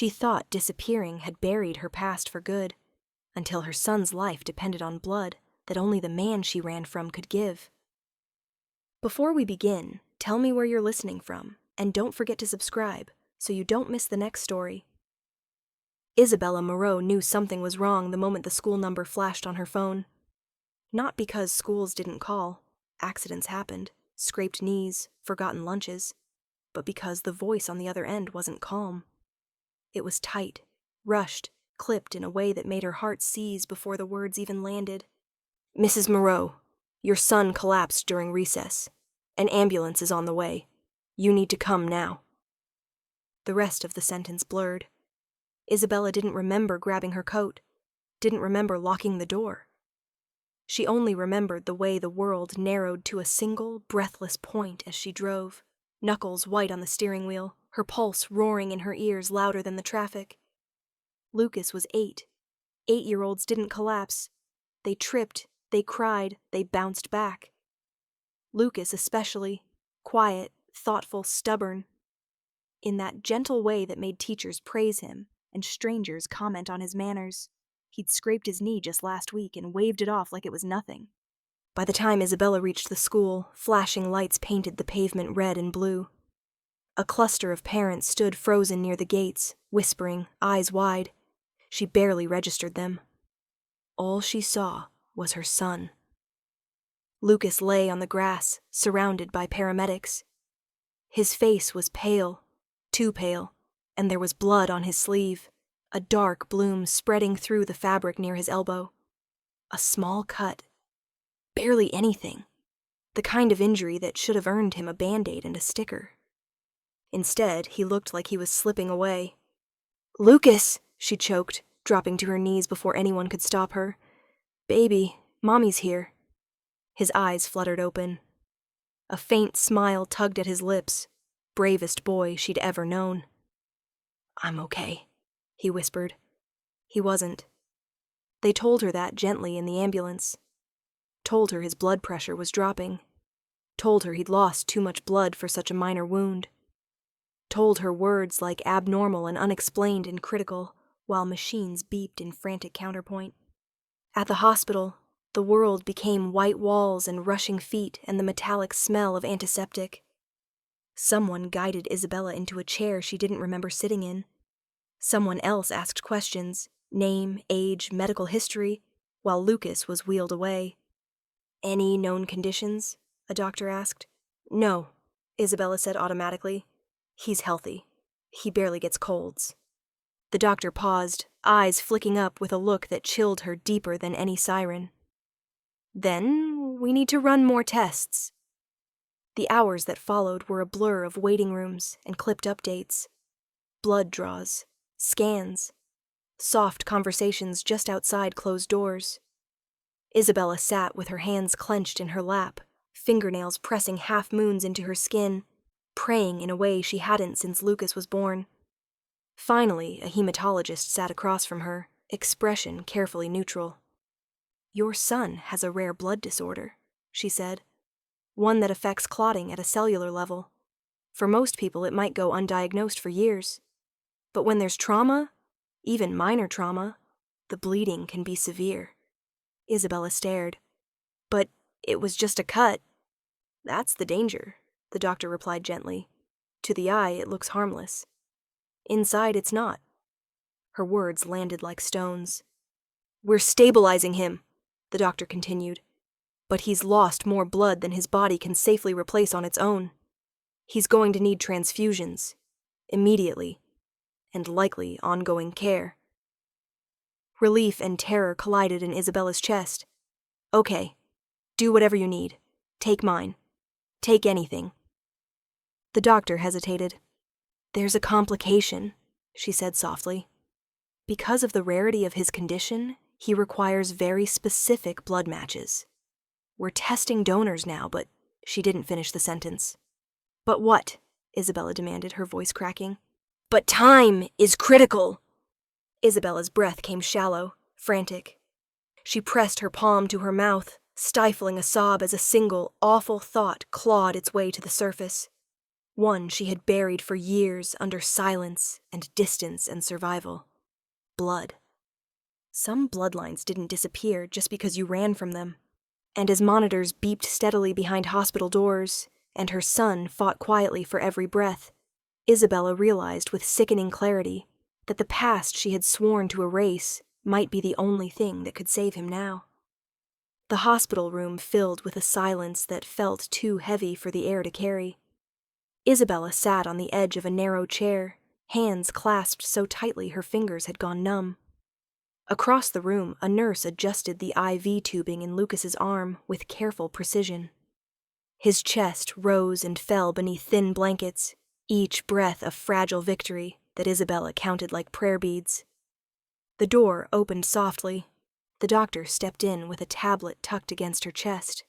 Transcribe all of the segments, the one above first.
She thought disappearing had buried her past for good, until her son's life depended on blood that only the man she ran from could give. Before we begin, tell me where you're listening from, and don't forget to subscribe so you don't miss the next story. Isabella Moreau knew something was wrong the moment the school number flashed on her phone. Not because schools didn't call, accidents happened, scraped knees, forgotten lunches, but because the voice on the other end wasn't calm. It was tight, rushed, clipped in a way that made her heart seize before the words even landed. "Mrs. Moreau, your son collapsed during recess. An ambulance is on the way. You need to come now." The rest of the sentence blurred. Isabella didn't remember grabbing her coat, didn't remember locking the door. She only remembered the way the world narrowed to a single, breathless point as she drove, knuckles white on the steering wheel, her pulse roaring in her ears louder than the traffic. Lucas was 8. 8-year-olds didn't collapse. They tripped, they cried, they bounced back. Lucas especially, quiet, thoughtful, stubborn. In that gentle way that made teachers praise him and strangers comment on his manners. He'd scraped his knee just last week and waved it off like it was nothing. By the time Isabella reached the school, flashing lights painted the pavement red and blue. A cluster of parents stood frozen near the gates, whispering, eyes wide. She barely registered them. All she saw was her son. Lucas lay on the grass, surrounded by paramedics. His face was pale, too pale, and there was blood on his sleeve, a dark bloom spreading through the fabric near his elbow. A small cut. Barely anything. The kind of injury that should have earned him a Band-Aid and a sticker. Instead, he looked like he was slipping away. "Lucas," she choked, dropping to her knees before anyone could stop her. "Baby, Mommy's here." His eyes fluttered open. A faint smile tugged at his lips, bravest boy she'd ever known. "I'm okay," he whispered. He wasn't. They told her that gently in the ambulance. Told her his blood pressure was dropping. Told her he'd lost too much blood for such a minor wound. Told her words like abnormal and unexplained and critical, while machines beeped in frantic counterpoint. At the hospital, the world became white walls and rushing feet and the metallic smell of antiseptic. Someone guided Isabella into a chair she didn't remember sitting in. Someone else asked questions, name, age, medical history, while Lucas was wheeled away. "Any known conditions?" a doctor asked. "No," Isabella said automatically. "He's healthy. He barely gets colds." The doctor paused, eyes flicking up with a look that chilled her deeper than any siren. "Then we need to run more tests." The hours that followed were a blur of waiting rooms and clipped updates. Blood draws, scans, soft conversations just outside closed doors. Isabella sat with her hands clenched in her lap, fingernails pressing half-moons into her skin, praying in a way she hadn't since Lucas was born. Finally, a hematologist sat across from her, expression carefully neutral. "Your son has a rare blood disorder," she said. "One that affects clotting at a cellular level. For most people, it might go undiagnosed for years. But when there's trauma, even minor trauma, the bleeding can be severe." Isabella stared. "But it was just a cut." "That's the danger," the doctor replied gently. "To the eye, it looks harmless. Inside, it's not." Her words landed like stones. "We're stabilizing him," the doctor continued. "But he's lost more blood than his body can safely replace on its own. He's going to need transfusions, immediately, and likely ongoing care." Relief and terror collided in Isabella's chest. "Okay, do whatever you need. Take mine. Take anything." The doctor hesitated. "There's a complication," she said softly. "Because of the rarity of his condition, he requires very specific blood matches. We're testing donors now, but..." She didn't finish the sentence. "But what?" Isabella demanded, her voice cracking. "But time is critical." Isabella's breath came shallow, frantic. She pressed her palm to her mouth, stifling a sob as a single, awful thought clawed its way to the surface. One she had buried for years under silence and distance and survival. Blood. Some bloodlines didn't disappear just because you ran from them. And as monitors beeped steadily behind hospital doors, and her son fought quietly for every breath, Isabella realized with sickening clarity that the past she had sworn to erase might be the only thing that could save him now. The hospital room filled with a silence that felt too heavy for the air to carry. Isabella sat on the edge of a narrow chair, hands clasped so tightly her fingers had gone numb. Across the room, a nurse adjusted the IV tubing in Lucas's arm with careful precision. His chest rose and fell beneath thin blankets, each breath a fragile victory that Isabella counted like prayer beads. The door opened softly. The doctor stepped in with a tablet tucked against her chest,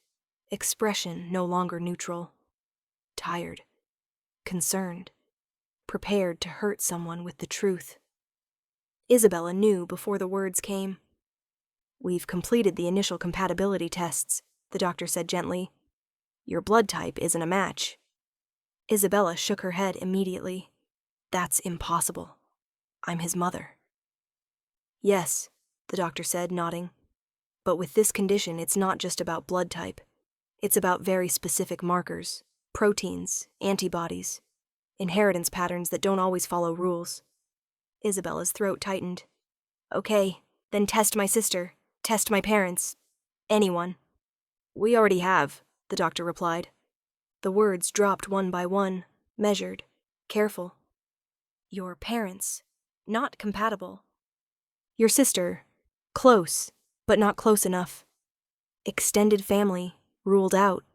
expression no longer neutral. Tired. Concerned. Prepared to hurt someone with the truth. Isabella knew before the words came. "We've completed the initial compatibility tests," the doctor said gently. "Your blood type isn't a match." Isabella shook her head immediately. "That's impossible. I'm his mother." "Yes," the doctor said, nodding. "But with this condition, it's not just about blood type. It's about very specific markers, proteins, antibodies, inheritance patterns that don't always follow rules." Isabella's throat tightened. "Okay, then test my sister, test my parents, anyone." "We already have," the doctor replied. The words dropped one by one, measured, careful. "Your parents, not compatible. Your sister, close, but not close enough. Extended family, ruled out."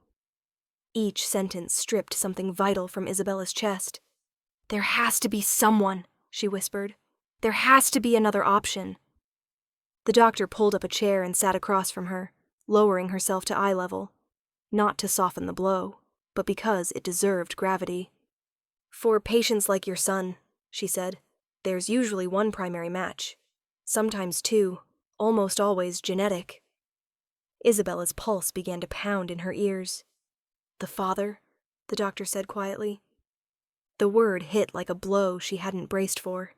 Each sentence stripped something vital from Isabella's chest. "There has to be someone," she whispered. "There has to be another option." The doctor pulled up a chair and sat across from her, lowering herself to eye level, not to soften the blow, but because it deserved gravity. "For patients like your son," she said, "there's usually one primary match. Sometimes two, almost always genetic." Isabella's pulse began to pound in her ears. "The father?" the doctor said quietly. The word hit like a blow she hadn't braced for.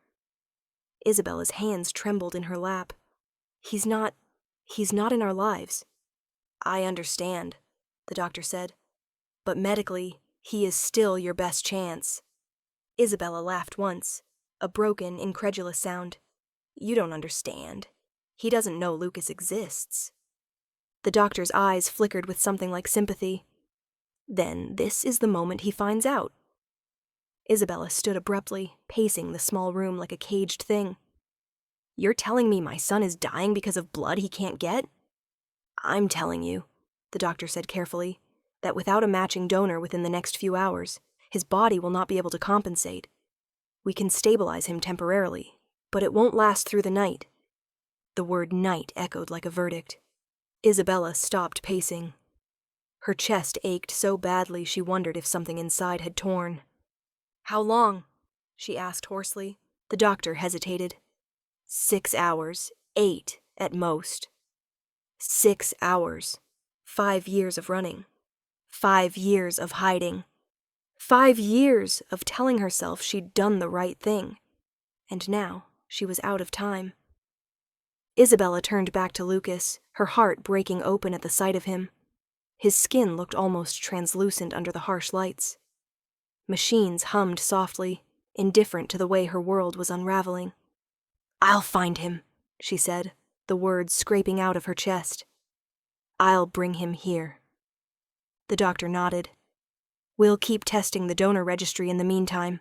Isabella's hands trembled in her lap. He's not in our lives." "I understand," the doctor said. "But medically, he is still your best chance." Isabella laughed once, a broken, incredulous sound. "You don't understand. He doesn't know Lucas exists." The doctor's eyes flickered with something like sympathy. "Then this is the moment he finds out." Isabella stood abruptly, pacing the small room like a caged thing. "You're telling me my son is dying because of blood he can't get?" "I'm telling you," the doctor said carefully, "that without a matching donor within the next few hours, his body will not be able to compensate. We can stabilize him temporarily, but it won't last through the night." The word night echoed like a verdict. Isabella stopped pacing. Her chest ached so badly she wondered if something inside had torn. "How long?" she asked hoarsely. The doctor hesitated. 6 hours, 8 at most. 6 hours. 5 years of running. 5 years of hiding. 5 years of telling herself she'd done the right thing. And now she was out of time. Isabella turned back to Lucas, her heart breaking open at the sight of him. His skin looked almost translucent under the harsh lights. Machines hummed softly, indifferent to the way her world was unraveling. "I'll find him," she said, the words scraping out of her chest. "I'll bring him here." The doctor nodded. "We'll keep testing the donor registry in the meantime.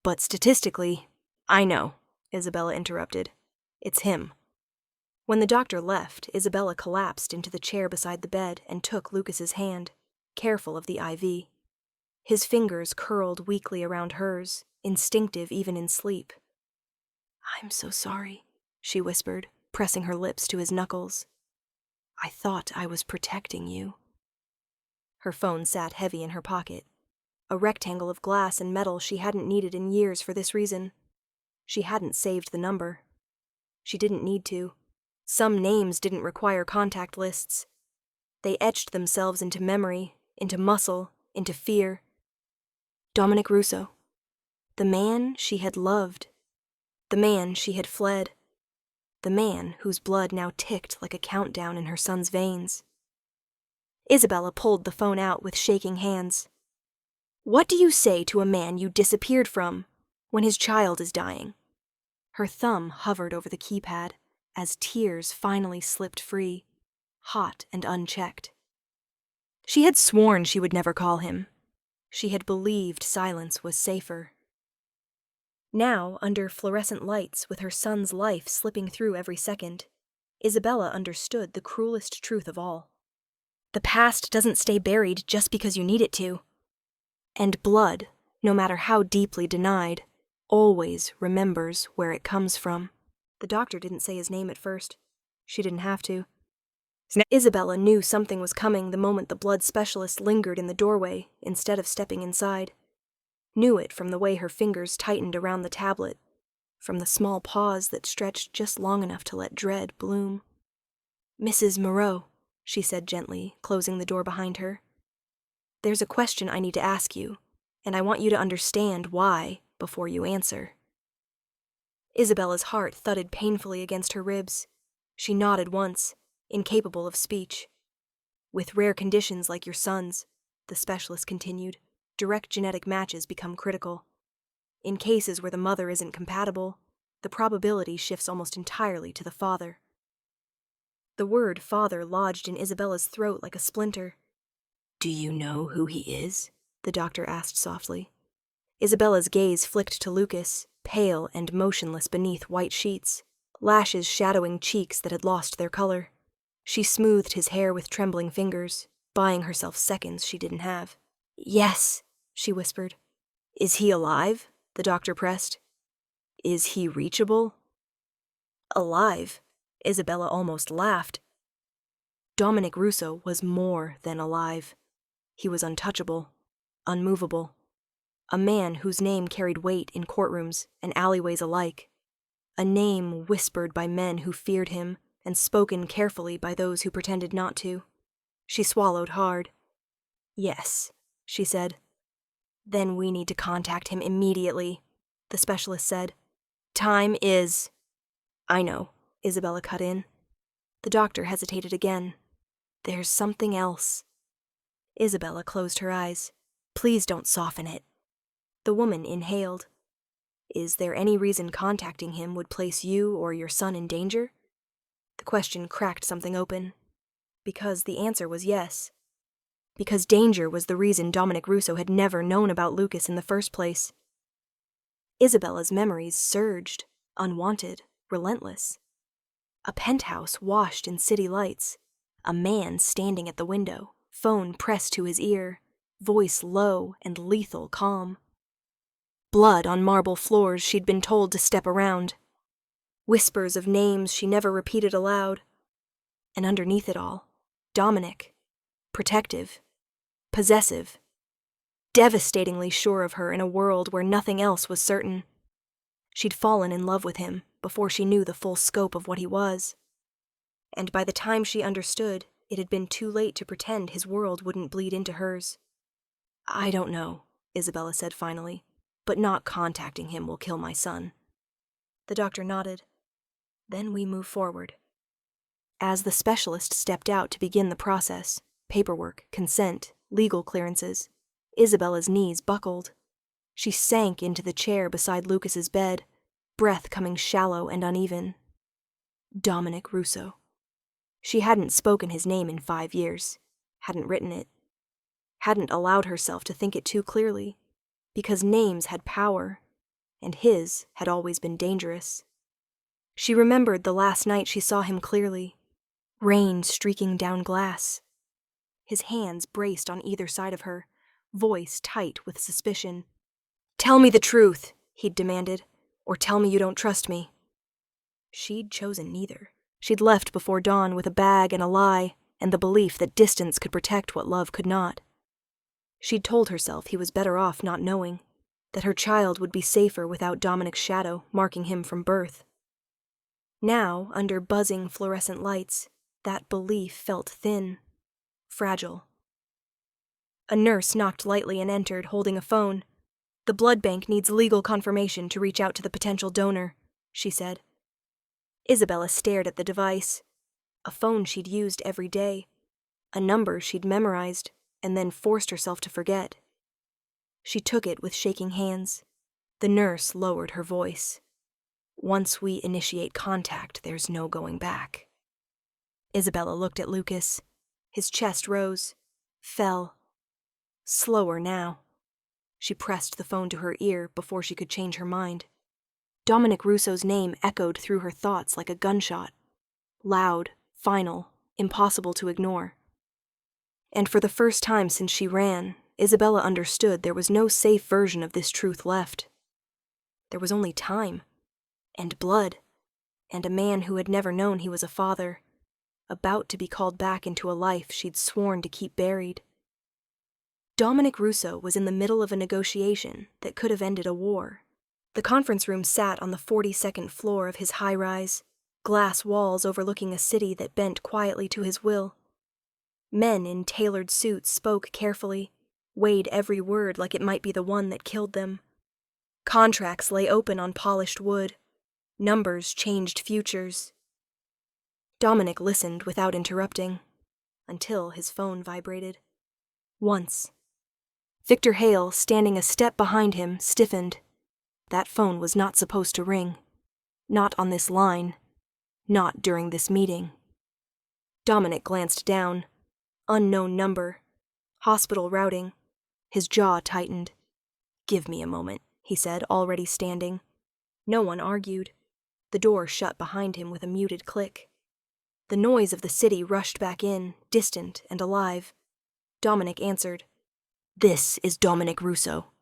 But statistically—" "I know," Isabella interrupted. "It's him." When the doctor left, Isabella collapsed into the chair beside the bed and took Lucas's hand, careful of the IV. His fingers curled weakly around hers, instinctive even in sleep. "I'm so sorry," she whispered, pressing her lips to his knuckles. "I thought I was protecting you." Her phone sat heavy in her pocket, a rectangle of glass and metal she hadn't needed in years for this reason. She hadn't saved the number. She didn't need to. Some names didn't require contact lists. They etched themselves into memory, into muscle, into fear. Dominic Russo. The man she had loved. The man she had fled. The man whose blood now ticked like a countdown in her son's veins. Isabella pulled the phone out with shaking hands. What do you say to a man you disappeared from when his child is dying? Her thumb hovered over the keypad as tears finally slipped free, hot and unchecked. She had sworn she would never call him. She had believed silence was safer. Now, under fluorescent lights with her son's life slipping through every second, Isabella understood the cruelest truth of all. The past doesn't stay buried just because you need it to. And blood, no matter how deeply denied, always remembers where it comes from. The doctor didn't say his name at first. She didn't have to. Isabella knew something was coming the moment the blood specialist lingered in the doorway instead of stepping inside. Knew it from the way her fingers tightened around the tablet, from the small pause that stretched just long enough to let dread bloom. "Mrs. Moreau," she said gently, closing the door behind her. "There's a question I need to ask you, and I want you to understand why before you answer." Isabella's heart thudded painfully against her ribs. She nodded once, incapable of speech. "With rare conditions like your son's," the specialist continued, "direct genetic matches become critical. In cases where the mother isn't compatible, the probability shifts almost entirely to the father." The word father lodged in Isabella's throat like a splinter. "Do you know who he is?" the doctor asked softly. Isabella's gaze flicked to Lucas, pale and motionless beneath white sheets, lashes shadowing cheeks that had lost their color. She smoothed his hair with trembling fingers, buying herself seconds she didn't have. "Yes," she whispered. "Is he alive?" the doctor pressed. "Is he reachable?" Alive? Isabella almost laughed. Dominic Russo was more than alive. He was untouchable, unmovable. A man whose name carried weight in courtrooms and alleyways alike. A name whispered by men who feared him and spoken carefully by those who pretended not to. She swallowed hard. "Yes," she said. "Then we need to contact him immediately," the specialist said. "Time is—" "I know," Isabella cut in. The doctor hesitated again. "There's something else." Isabella closed her eyes. "Please don't soften it." The woman inhaled. "Is there any reason contacting him would place you or your son in danger?" The question cracked something open. Because the answer was yes. Because danger was the reason Dominic Russo had never known about Lucas in the first place. Isabella's memories surged, unwanted, relentless. A penthouse washed in city lights. A man standing at the window, phone pressed to his ear, voice low and lethal calm. Blood on marble floors she'd been told to step around. Whispers of names she never repeated aloud. And underneath it all, Dominic. Protective. Possessive. Devastatingly sure of her in a world where nothing else was certain. She'd fallen in love with him before she knew the full scope of what he was. And by the time she understood, it had been too late to pretend his world wouldn't bleed into hers. "I don't know," Isabella said finally, "but not contacting him will kill my son." The doctor nodded. "Then we move forward." As the specialist stepped out to begin the process, paperwork, consent, legal clearances, Isabella's knees buckled. She sank into the chair beside Lucas's bed, breath coming shallow and uneven. Dominic Russo. She hadn't spoken his name in 5 years, hadn't written it, hadn't allowed herself to think it too clearly, because names had power, and his had always been dangerous. She remembered the last night she saw him clearly, rain streaking down glass. His hands braced on either side of her, voice tight with suspicion. "Tell me the truth," he'd demanded, "or tell me you don't trust me." She'd chosen neither. She'd left before dawn with a bag and a lie, and the belief that distance could protect what love could not. She'd told herself he was better off not knowing, that her child would be safer without Dominic's shadow marking him from birth. Now, under buzzing fluorescent lights, that belief felt thin, fragile. A nurse knocked lightly and entered, holding a phone. The blood bank needs legal confirmation to reach out to the potential donor, she said. Isabella stared at the device. A phone she'd used every day. A number she'd memorized and then forced herself to forget. She took it with shaking hands. The nurse lowered her voice. Once we initiate contact, there's no going back. Isabella looked at Lucas. His chest rose, fell. Slower now. She pressed the phone to her ear before she could change her mind. Dominic Russo's name echoed through her thoughts like a gunshot. Loud, final, impossible to ignore. And for the first time since she ran, Isabella understood there was no safe version of this truth left. There was only time, and blood, and a man who had never known he was a father, about to be called back into a life she'd sworn to keep buried. Dominic Russo was in the middle of a negotiation that could have ended a war. The conference room sat on the 42nd floor of his high-rise, glass walls overlooking a city that bent quietly to his will. Men in tailored suits spoke carefully, weighed every word like it might be the one that killed them. Contracts lay open on polished wood. Numbers changed futures. Dominic listened without interrupting, until his phone vibrated. Once. Victor Hale, standing a step behind him, stiffened. That phone was not supposed to ring. Not on this line. Not during this meeting. Dominic glanced down. Unknown number. Hospital routing. His jaw tightened. "Give me a moment," he said, already standing. No one argued. The door shut behind him with a muted click. The noise of the city rushed back in, distant and alive. Dominic answered. "This is Dominic Russo."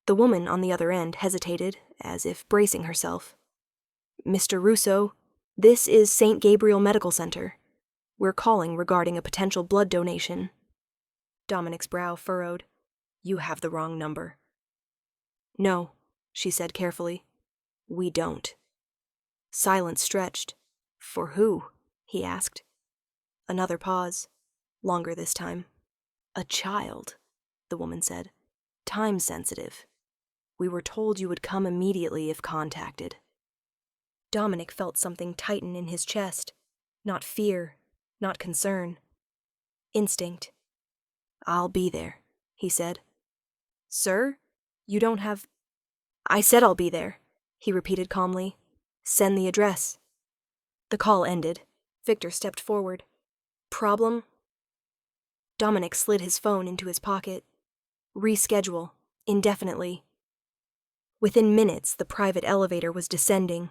The woman on the other end hesitated, as if bracing herself. "Mr. Russo, this is St. Gabriel Medical Center. We're calling regarding a potential blood donation." Dominic's brow furrowed. "You have the wrong number." "No," she said carefully. "We don't." Silence stretched. "For who?" he asked. Another pause. Longer this time. "A child," the woman said. "Time sensitive. We were told you would come immediately if contacted." Dominic felt something tighten in his chest. Not fear, not concern. Instinct. "I'll be there," he said. "Sir? You don't have—" "I said I'll be there," he repeated calmly. "Send the address." The call ended. Victor stepped forward. "Problem?" Dominic slid his phone into his pocket. "Reschedule. Indefinitely." Within minutes, the private elevator was descending,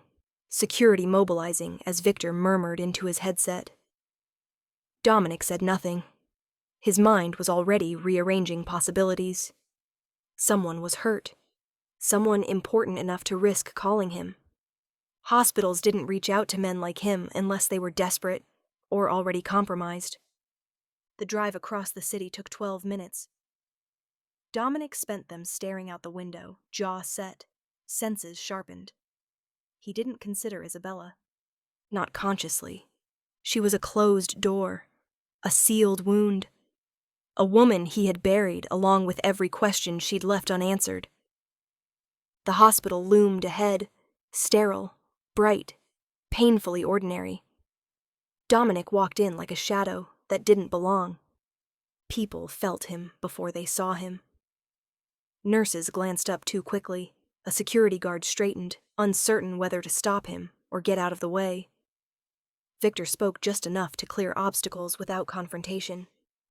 security mobilizing as Victor murmured into his headset. Dominic said nothing. His mind was already rearranging possibilities. Someone was hurt. Someone important enough to risk calling him. Hospitals didn't reach out to men like him unless they were desperate or already compromised. The drive across the city took 12 minutes. Dominic spent them staring out the window, jaw set, senses sharpened. He didn't consider Isabella. Not consciously. She was a closed door, a sealed wound. A woman he had buried along with every question she'd left unanswered. The hospital loomed ahead, sterile, bright, painfully ordinary. Dominic walked in like a shadow that didn't belong. People felt him before they saw him. Nurses glanced up too quickly. A security guard straightened, uncertain whether to stop him or get out of the way. Victor spoke just enough to clear obstacles without confrontation.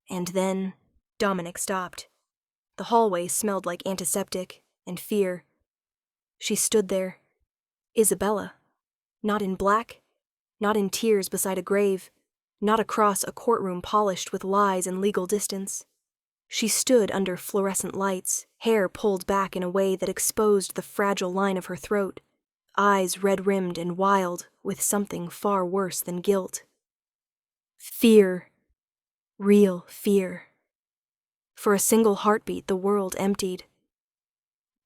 And then, Dominic stopped. The hallway smelled like antiseptic and fear. She stood there. Isabella. Not in black. Not in tears beside a grave. Not across a courtroom polished with lies and legal distance. She stood under fluorescent lights, hair pulled back in a way that exposed the fragile line of her throat, eyes red-rimmed and wild with something far worse than guilt. Fear. Real fear. For a single heartbeat, the world emptied.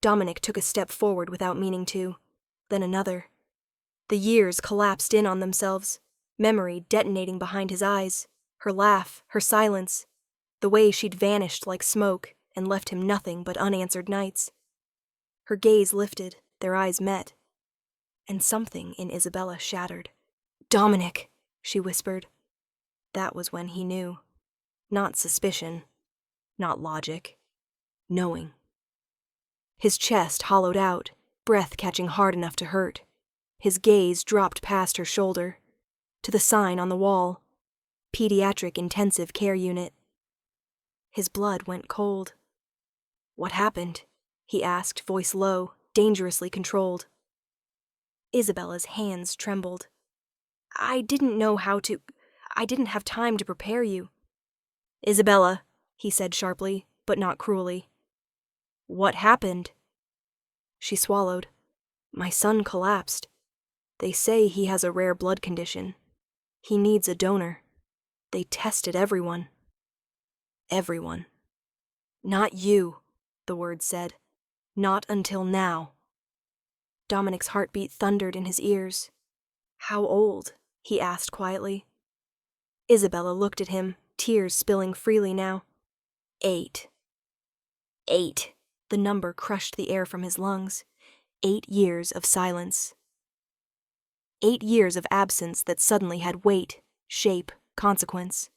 Dominic took a step forward without meaning to, then another. The years collapsed in on themselves, memory detonating behind his eyes, her laugh, her silence, the way she'd vanished like smoke and left him nothing but unanswered nights. Her gaze lifted, their eyes met, and something in Isabella shattered. "Dominic," she whispered. That was when he knew. Not suspicion, not logic. Knowing. His chest hollowed out, breath catching hard enough to hurt. His gaze dropped past her shoulder, to the sign on the wall. Pediatric Intensive Care Unit. His blood went cold. "What happened?" he asked, voice low, dangerously controlled. Isabella's hands trembled. I didn't have time to prepare you." "Isabella," he said sharply, but not cruelly. "What happened?" She swallowed. "My son collapsed. They say he has a rare blood condition. He needs a donor. They tested everyone." "Everyone." "Not you," the words said. "Not until now." Dominic's heartbeat thundered in his ears. "How old?" he asked quietly. Isabella looked at him, tears spilling freely now. 8. 8. The number crushed the air from his lungs. 8 years of silence. 8 years of absence that suddenly had weight, shape, consequence.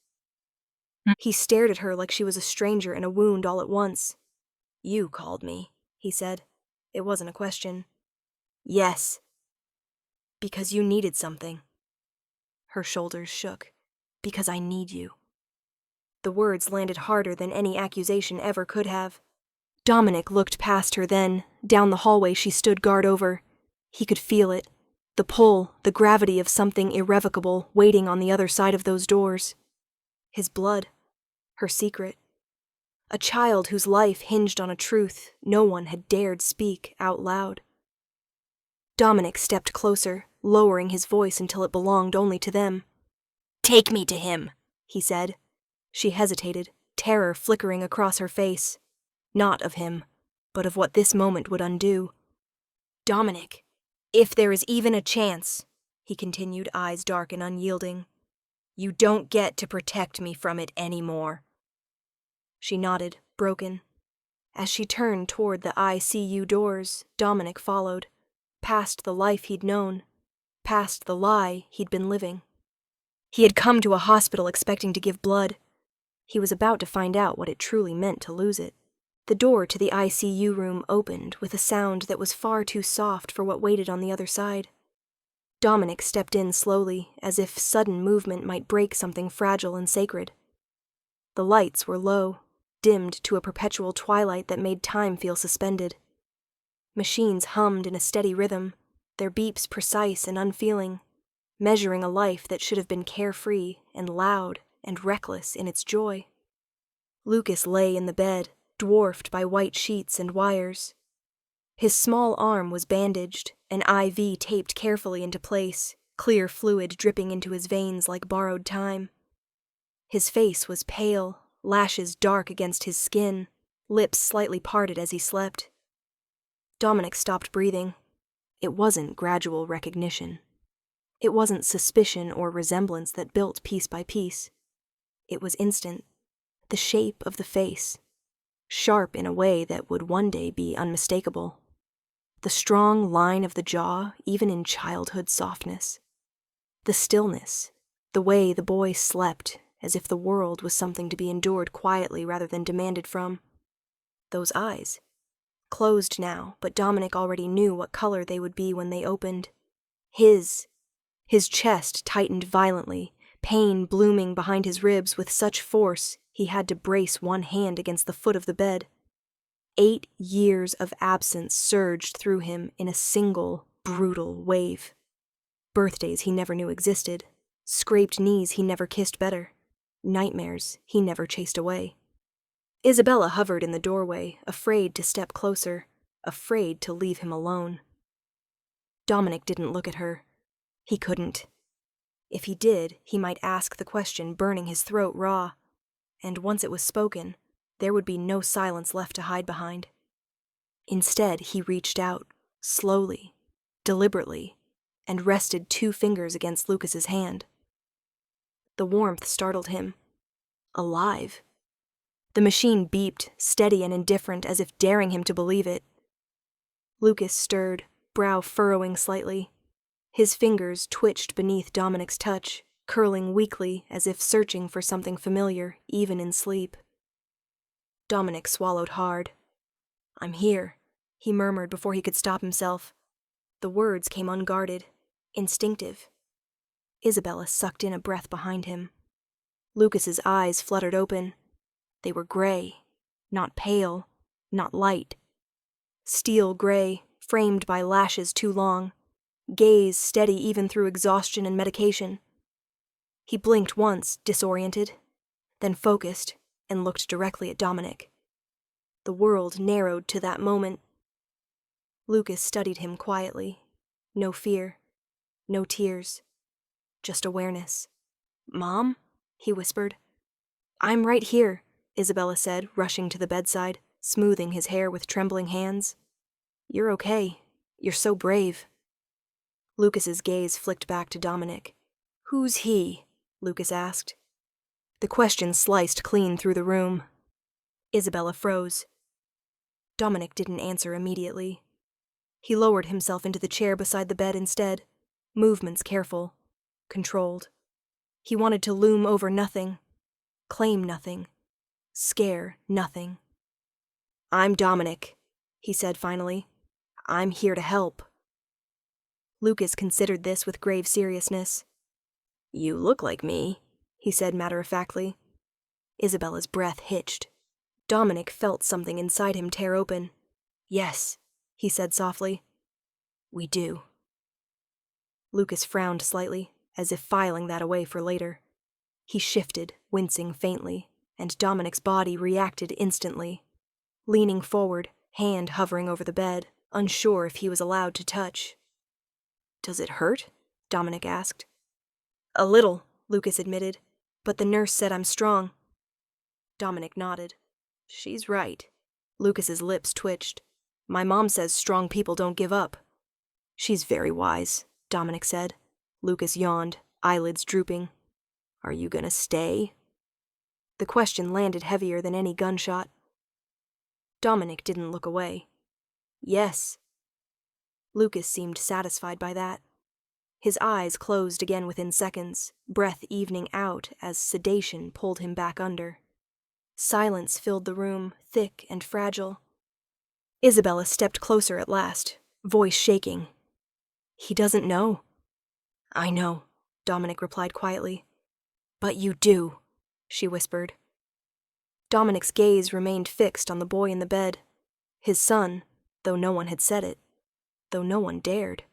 He stared at her like she was a stranger in a wound all at once. "You called me," he said. It wasn't a question. "Yes." "Because you needed something." Her shoulders shook. "Because I need you." The words landed harder than any accusation ever could have. Dominic looked past her then, down the hallway she stood guard over. He could feel it, the pull, the gravity of something irrevocable waiting on the other side of those doors. His blood, her secret. A child whose life hinged on a truth no one had dared speak out loud. Dominic stepped closer, lowering his voice until it belonged only to them. "Take me to him," he said. She hesitated, terror flickering across her face. Not of him, but of what this moment would undo. "Dominic, if there is even a chance," he continued, eyes dark and unyielding, "you don't get to protect me from it anymore." She nodded, broken. As she turned toward the ICU doors, Dominic followed, past the life he'd known, past the lie he'd been living. He had come to a hospital expecting to give blood. He was about to find out what it truly meant to lose it. The door to the ICU room opened with a sound that was far too soft for what waited on the other side. Dominic stepped in slowly, as if sudden movement might break something fragile and sacred. The lights were low, dimmed to a perpetual twilight that made time feel suspended. Machines hummed in a steady rhythm, their beeps precise and unfeeling, measuring a life that should have been carefree and loud and reckless in its joy. Lucas lay in the bed, dwarfed by white sheets and wires. His small arm was bandaged, an IV taped carefully into place, clear fluid dripping into his veins like borrowed time. His face was pale, lashes dark against his skin, lips slightly parted as he slept. Dominic stopped breathing. It wasn't gradual recognition. It wasn't suspicion or resemblance that built piece by piece. It was instant. The shape of the face, sharp in a way that would one day be unmistakable. The strong line of the jaw, even in childhood softness. The stillness, the way the boy slept, as if the world was something to be endured quietly rather than demanded from. Those eyes. Closed now, but Dominic already knew what color they would be when they opened. His chest tightened violently, pain blooming behind his ribs with such force he had to brace one hand against the foot of the bed. 8 years of absence surged through him in a single, brutal wave. Birthdays he never knew existed, scraped knees he never kissed better, nightmares he never chased away. Isabella hovered in the doorway, afraid to step closer, afraid to leave him alone. Dominic didn't look at her. He couldn't. If he did, he might ask the question burning his throat raw. And once it was spoken, there would be no silence left to hide behind. Instead, he reached out, slowly, deliberately, and rested 2 fingers against Lucas's hand. The warmth startled him. Alive. The machine beeped, steady and indifferent, as if daring him to believe it. Lucas stirred, brow furrowing slightly. His fingers twitched beneath Dominic's touch, curling weakly as if searching for something familiar, even in sleep. Dominic swallowed hard. "I'm here," he murmured before he could stop himself. The words came unguarded, instinctive. Isabella sucked in a breath behind him. Lucas's eyes fluttered open. They were gray, not pale, not light. Steel gray, framed by lashes too long, gaze steady even through exhaustion and medication. He blinked once, disoriented, then focused and looked directly at Dominic. The world narrowed to that moment. Lucas studied him quietly. No fear, no tears, just awareness. "Mom?" he whispered. "I'm right here," Isabella said, rushing to the bedside, smoothing his hair with trembling hands. "You're okay. You're so brave." Lucas's gaze flicked back to Dominic. "Who's he?" Lucas asked. The question sliced clean through the room. Isabella froze. Dominic didn't answer immediately. He lowered himself into the chair beside the bed instead, movements careful, controlled. He wanted to loom over nothing, claim nothing, scare nothing. "I'm Dominic," he said finally. "I'm here to help." Lucas considered this with grave seriousness. "You look like me," he said matter-of-factly. Isabella's breath hitched. Dominic felt something inside him tear open. "Yes," he said softly. "We do." Lucas frowned slightly, as if filing that away for later. He shifted, wincing faintly, and Dominic's body reacted instantly. Leaning forward, hand hovering over the bed, unsure if he was allowed to touch. "Does it hurt?" Dominic asked. "A little," Lucas admitted, "but the nurse said I'm strong." Dominic nodded. "She's right." Lucas's lips twitched. "My mom says strong people don't give up." "She's very wise," Dominic said. Lucas yawned, eyelids drooping. "Are you gonna stay?" The question landed heavier than any gunshot. Dominic didn't look away. "Yes." Lucas seemed satisfied by that. His eyes closed again within seconds, breath evening out as sedation pulled him back under. Silence filled the room, thick and fragile. Isabella stepped closer at last, voice shaking. "He doesn't know." "I know," Dominic replied quietly. "But you do," she whispered. Dominic's gaze remained fixed on the boy in the bed. His son, though no one had said it, though no one dared.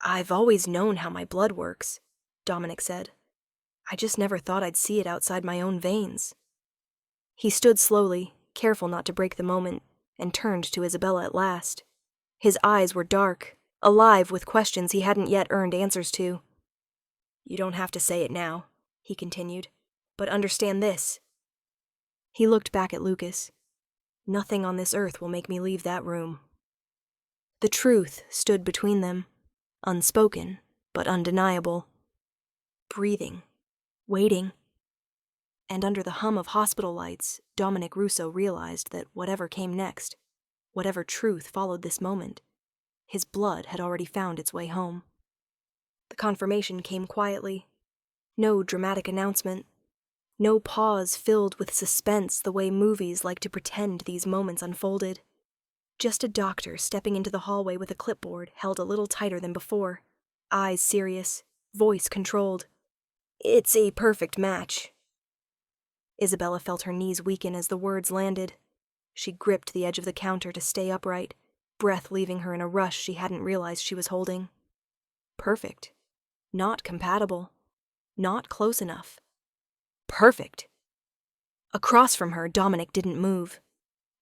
"I've always known how my blood works," Dominic said. "I just never thought I'd see it outside my own veins." He stood slowly, careful not to break the moment, and turned to Isabella at last. His eyes were dark, alive with questions he hadn't yet earned answers to. "You don't have to say it now," he continued, "but understand this." He looked back at Lucas. "Nothing on this earth will make me leave that room." The truth stood between them, unspoken, but undeniable. Breathing, waiting. And under the hum of hospital lights, Dominic Russo realized that whatever came next, whatever truth followed this moment, his blood had already found its way home. The confirmation came quietly. No dramatic announcement. No pause filled with suspense the way movies like to pretend these moments unfolded. Just a doctor stepping into the hallway with a clipboard held a little tighter than before, eyes serious, voice controlled. "It's a perfect match." Isabella felt her knees weaken as the words landed. She gripped the edge of the counter to stay upright, breath leaving her in a rush she hadn't realized she was holding. Perfect. Not compatible. Not close enough. Perfect. Across from her, Dominic didn't move.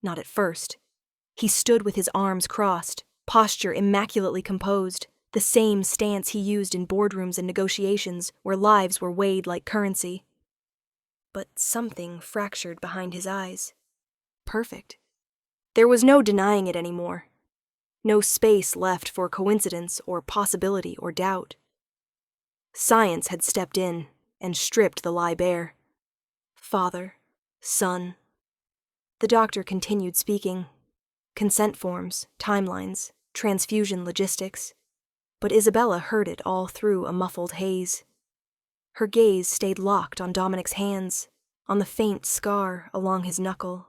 Not at first. He stood with his arms crossed, posture immaculately composed, the same stance he used in boardrooms and negotiations where lives were weighed like currency. But something fractured behind his eyes. Perfect. There was no denying it anymore. No space left for coincidence or possibility or doubt. Science had stepped in and stripped the lie bare. Father, son. The doctor continued speaking. Consent forms, timelines, transfusion logistics. But Isabella heard it all through a muffled haze. Her gaze stayed locked on Dominic's hands, on the faint scar along his knuckle,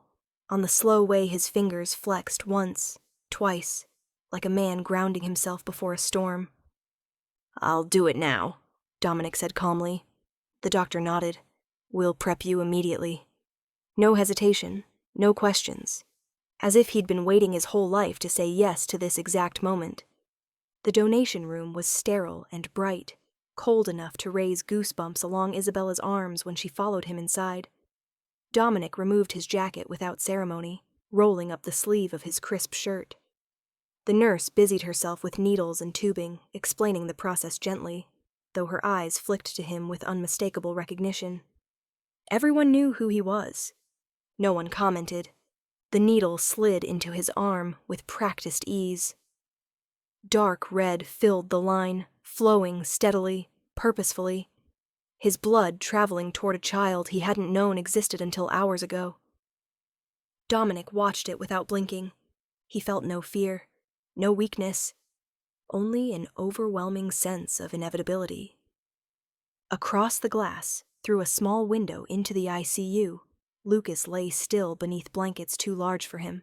on the slow way his fingers flexed once, twice, like a man grounding himself before a storm. "I'll do it now," Dominic said calmly. The doctor nodded. "We'll prep you immediately." No hesitation, no questions, as if he'd been waiting his whole life to say yes to this exact moment. The donation room was sterile and bright, cold enough to raise goosebumps along Isabella's arms when she followed him inside. Dominic removed his jacket without ceremony, rolling up the sleeve of his crisp shirt. The nurse busied herself with needles and tubing, explaining the process gently, though her eyes flicked to him with unmistakable recognition. Everyone knew who he was. No one commented. The needle slid into his arm with practiced ease. Dark red filled the line, flowing steadily, purposefully, his blood traveling toward a child he hadn't known existed until hours ago. Dominic watched it without blinking. He felt no fear, no weakness, only an overwhelming sense of inevitability. Across the glass, through a small window into the ICU, Lucas lay still beneath blankets too large for him,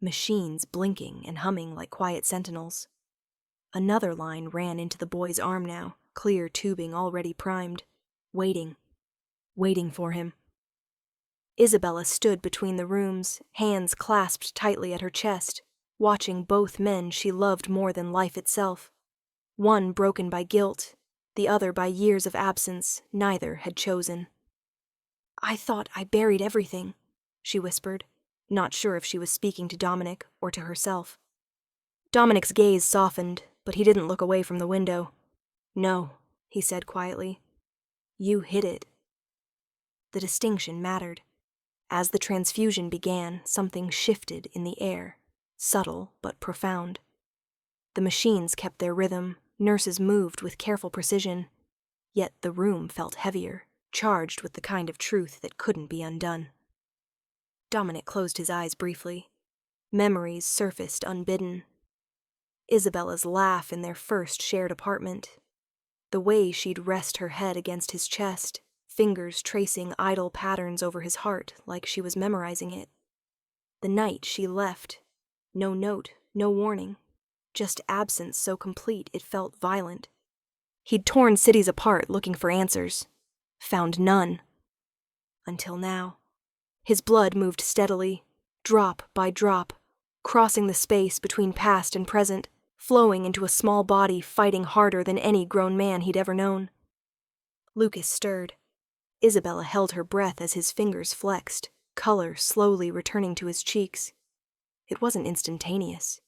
machines blinking and humming like quiet sentinels. Another line ran into the boy's arm now, clear tubing already primed, waiting for him. Isabella stood between the rooms, hands clasped tightly at her chest, watching both men she loved more than life itself. One broken by guilt, the other by years of absence neither had chosen. "I thought I buried everything," she whispered, not sure if she was speaking to Dominic or to herself. Dominic's gaze softened, but he didn't look away from the window. "No," he said quietly. "You hid it." The distinction mattered. As the transfusion began, something shifted in the air, subtle but profound. The machines kept their rhythm, nurses moved with careful precision, yet the room felt heavier, charged with the kind of truth that couldn't be undone. Dominic closed his eyes briefly. Memories surfaced unbidden. Isabella's laugh in their first shared apartment. The way she'd rest her head against his chest, fingers tracing idle patterns over his heart like she was memorizing it. The night she left. No note, no warning. Just absence so complete it felt violent. He'd torn cities apart looking for answers. Found none. Until now. His blood moved steadily, drop by drop, crossing the space between past and present, flowing into a small body fighting harder than any grown man he'd ever known. Lucas stirred. Isabella held her breath as his fingers flexed, color slowly returning to his cheeks. It wasn't instantaneous.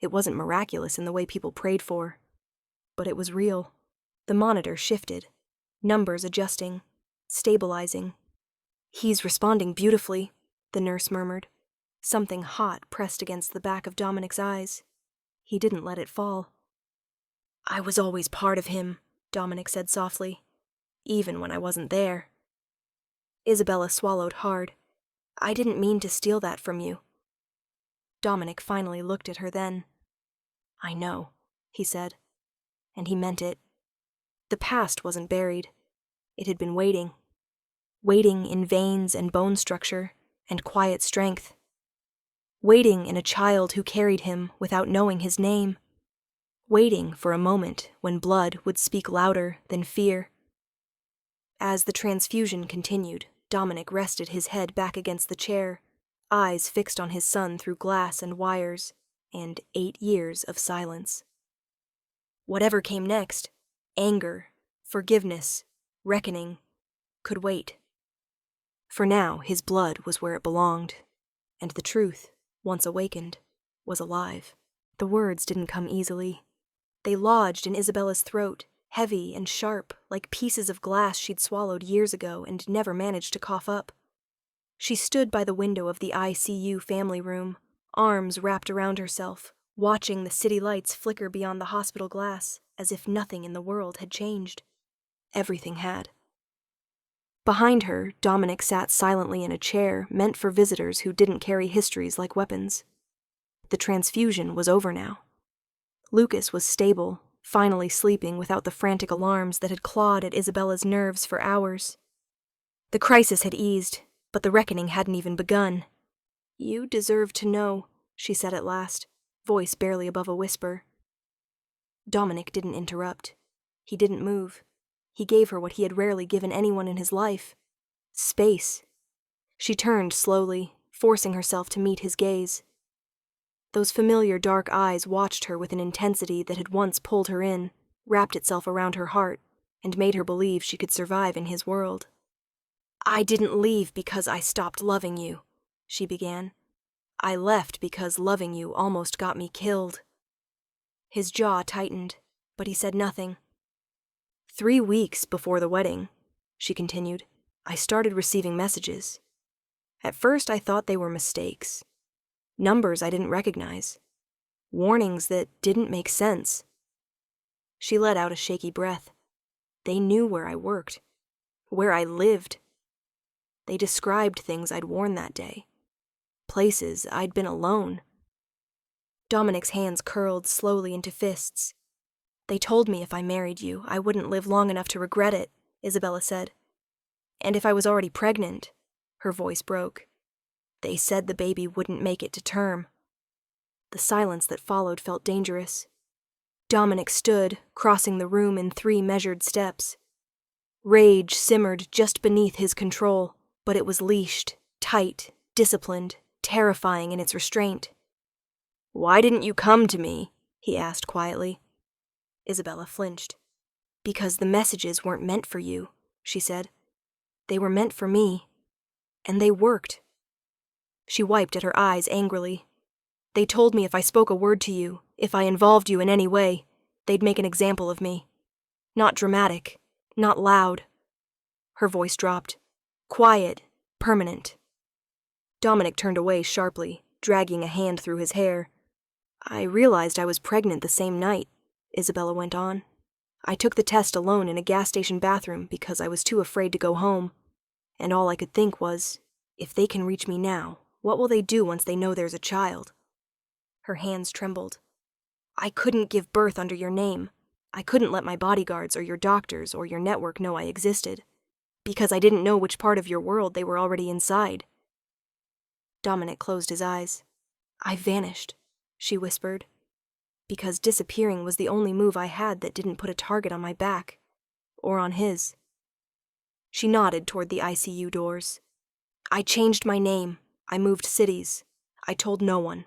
It wasn't miraculous in the way people prayed for. But it was real. The monitor shifted, numbers adjusting, stabilizing. "He's responding beautifully," the nurse murmured. Something hot pressed against the back of Dominic's eyes. He didn't let it fall. "I was always part of him," Dominic said softly, "even when I wasn't there." Isabella swallowed hard. "I didn't mean to steal that from you." Dominic finally looked at her then. "I know," he said, and he meant it. The past wasn't buried. It had been waiting in veins and bone structure and quiet strength. Waiting in a child who carried him without knowing his name. Waiting for a moment when blood would speak louder than fear. As the transfusion continued, Dominic rested his head back against the chair, eyes fixed on his son through glass and wires, and 8 years of silence. Whatever came next, anger, forgiveness, reckoning, could wait. For now, his blood was where it belonged, and the truth, once awakened, was alive. The words didn't come easily. They lodged in Isabella's throat, heavy and sharp, like pieces of glass she'd swallowed years ago and never managed to cough up. She stood by the window of the ICU family room, arms wrapped around herself, watching the city lights flicker beyond the hospital glass, as if nothing in the world had changed. Everything had. Behind her, Dominic sat silently in a chair meant for visitors who didn't carry histories like weapons. The transfusion was over now. Lucas was stable, finally sleeping without the frantic alarms that had clawed at Isabella's nerves for hours. The crisis had eased, but the reckoning hadn't even begun. "You deserve to know," she said at last, voice barely above a whisper. Dominic didn't interrupt. He didn't move. He gave her what he had rarely given anyone in his life: space. She turned slowly, forcing herself to meet his gaze. Those familiar dark eyes watched her with an intensity that had once pulled her in, wrapped itself around her heart, and made her believe she could survive in his world. "I didn't leave because I stopped loving you," she began. "I left because loving you almost got me killed." His jaw tightened, but he said nothing. 3 weeks before the wedding," she continued, "I started receiving messages. At first I thought they were mistakes. Numbers I didn't recognize. Warnings that didn't make sense." She let out a shaky breath. "They knew where I worked, where I lived. They described things I'd worn that day, places I'd been alone." Dominic's hands curled slowly into fists. "They told me if I married you, I wouldn't live long enough to regret it," Isabella said. "And if I was already pregnant," her voice broke, "they said the baby wouldn't make it to term." The silence that followed felt dangerous. Dominic stood, crossing the room in 3 measured steps. Rage simmered just beneath his control, but it was leashed, tight, disciplined, terrifying in its restraint. "Why didn't you come to me?" he asked quietly. Isabella flinched. "Because the messages weren't meant for you," she said. "They were meant for me. And they worked." She wiped at her eyes angrily. "They told me if I spoke a word to you, if I involved you in any way, they'd make an example of me. Not dramatic, not loud." Her voice dropped. Quiet, permanent. Dominic turned away sharply, dragging a hand through his hair. "I realized I was pregnant the same night," Isabella went on. "I took the test alone in a gas station bathroom because I was too afraid to go home. And all I could think was, if they can reach me now, what will they do once they know there's a child?" Her hands trembled. "I couldn't give birth under your name. I couldn't let my bodyguards or your doctors or your network know I existed, because I didn't know which part of your world they were already inside." Dominic closed his eyes. "I vanished," she whispered, "because disappearing was the only move I had that didn't put a target on my back, or on his." She nodded toward the ICU doors. "I changed my name. I moved cities. I told no one.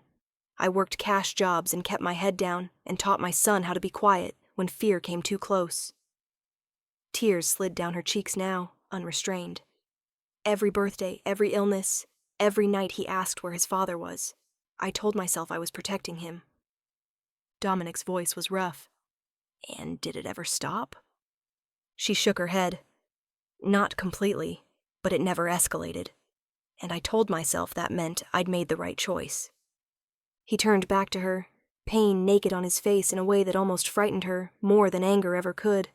I worked cash jobs and kept my head down and taught my son how to be quiet when fear came too close." Tears slid down her cheeks now, unrestrained. "Every birthday, every illness, every night he asked where his father was, I told myself I was protecting him." Dominic's voice was rough. "And did it ever stop?" She shook her head. "Not completely, but it never escalated. And I told myself that meant I'd made the right choice." He turned back to her, pain naked on his face in a way that almost frightened her, more than anger ever could.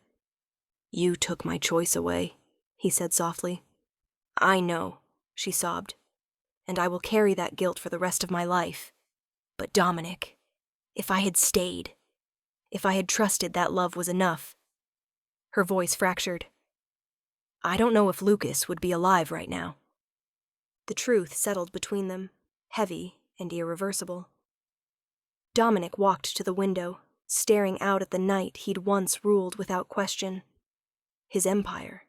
"You took my choice away," he said softly. "I know," she sobbed, "and I will carry that guilt for the rest of my life. But Dominic, if I had stayed, if I had trusted that love was enough." Her voice fractured. "I don't know if Lucas would be alive right now." The truth settled between them, heavy and irreversible. Dominic walked to the window, staring out at the night he'd once ruled without question. His empire,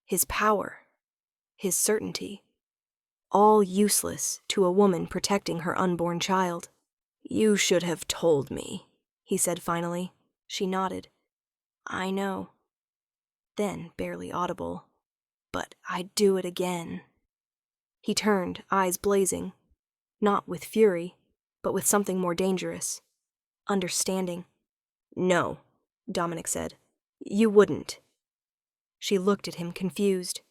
his power, his certainty, all useless to a woman protecting her unborn child. "You should have told me," he said finally. She nodded. "I know." Then, barely audible, "But I'd do it again." He turned, eyes blazing, not with fury, but with something more dangerous. Understanding. "No," Dominic said. "You wouldn't." She looked at him, confused.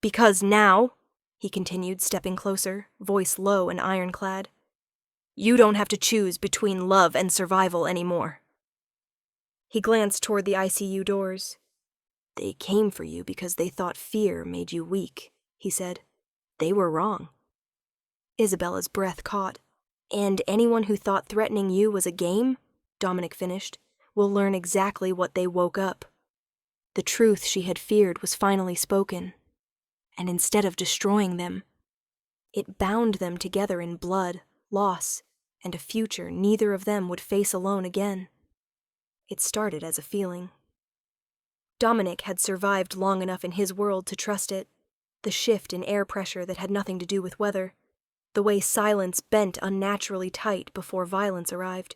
"Because now," he continued, stepping closer, voice low and ironclad, "you don't have to choose between love and survival anymore." He glanced toward the ICU doors. "They came for you because they thought fear made you weak," he said. "They were wrong." Isabella's breath caught. And anyone who thought threatening you was a game, Dominic finished, will learn exactly what they woke up. The truth she had feared was finally spoken, and instead of destroying them, it bound them together in blood, loss, and a future neither of them would face alone again. It started as a feeling. Dominic had survived long enough in his world to trust it, the shift in air pressure that had nothing to do with weather, the way silence bent unnaturally tight before violence arrived.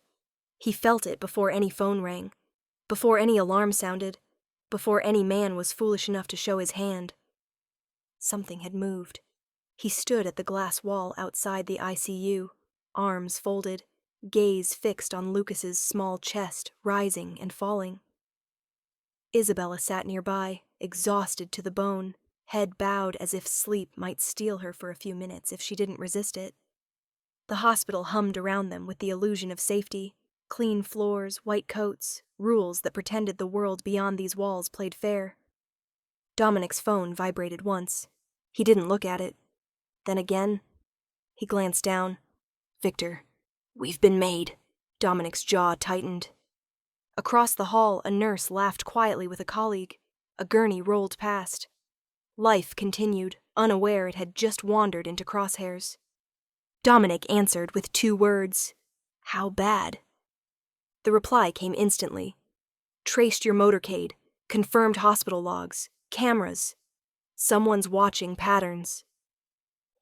He felt it before any phone rang, before any alarm sounded, before any man was foolish enough to show his hand. Something had moved. He stood at the glass wall outside the ICU, arms folded, gaze fixed on Lucas's small chest, rising and falling. Isabella sat nearby, exhausted to the bone, head bowed as if sleep might steal her for a few minutes if she didn't resist it. The hospital hummed around them with the illusion of safety, clean floors, white coats, rules that pretended the world beyond these walls played fair. Dominic's phone vibrated once. He didn't look at it. Then again, he glanced down. Victor, we've been made. Dominic's jaw tightened. Across the hall, a nurse laughed quietly with a colleague. A gurney rolled past. Life continued, unaware it had just wandered into crosshairs. Dominic answered with 2 words. How bad? The reply came instantly. Traced your motorcade. Confirmed hospital logs. Cameras. Someone's watching patterns.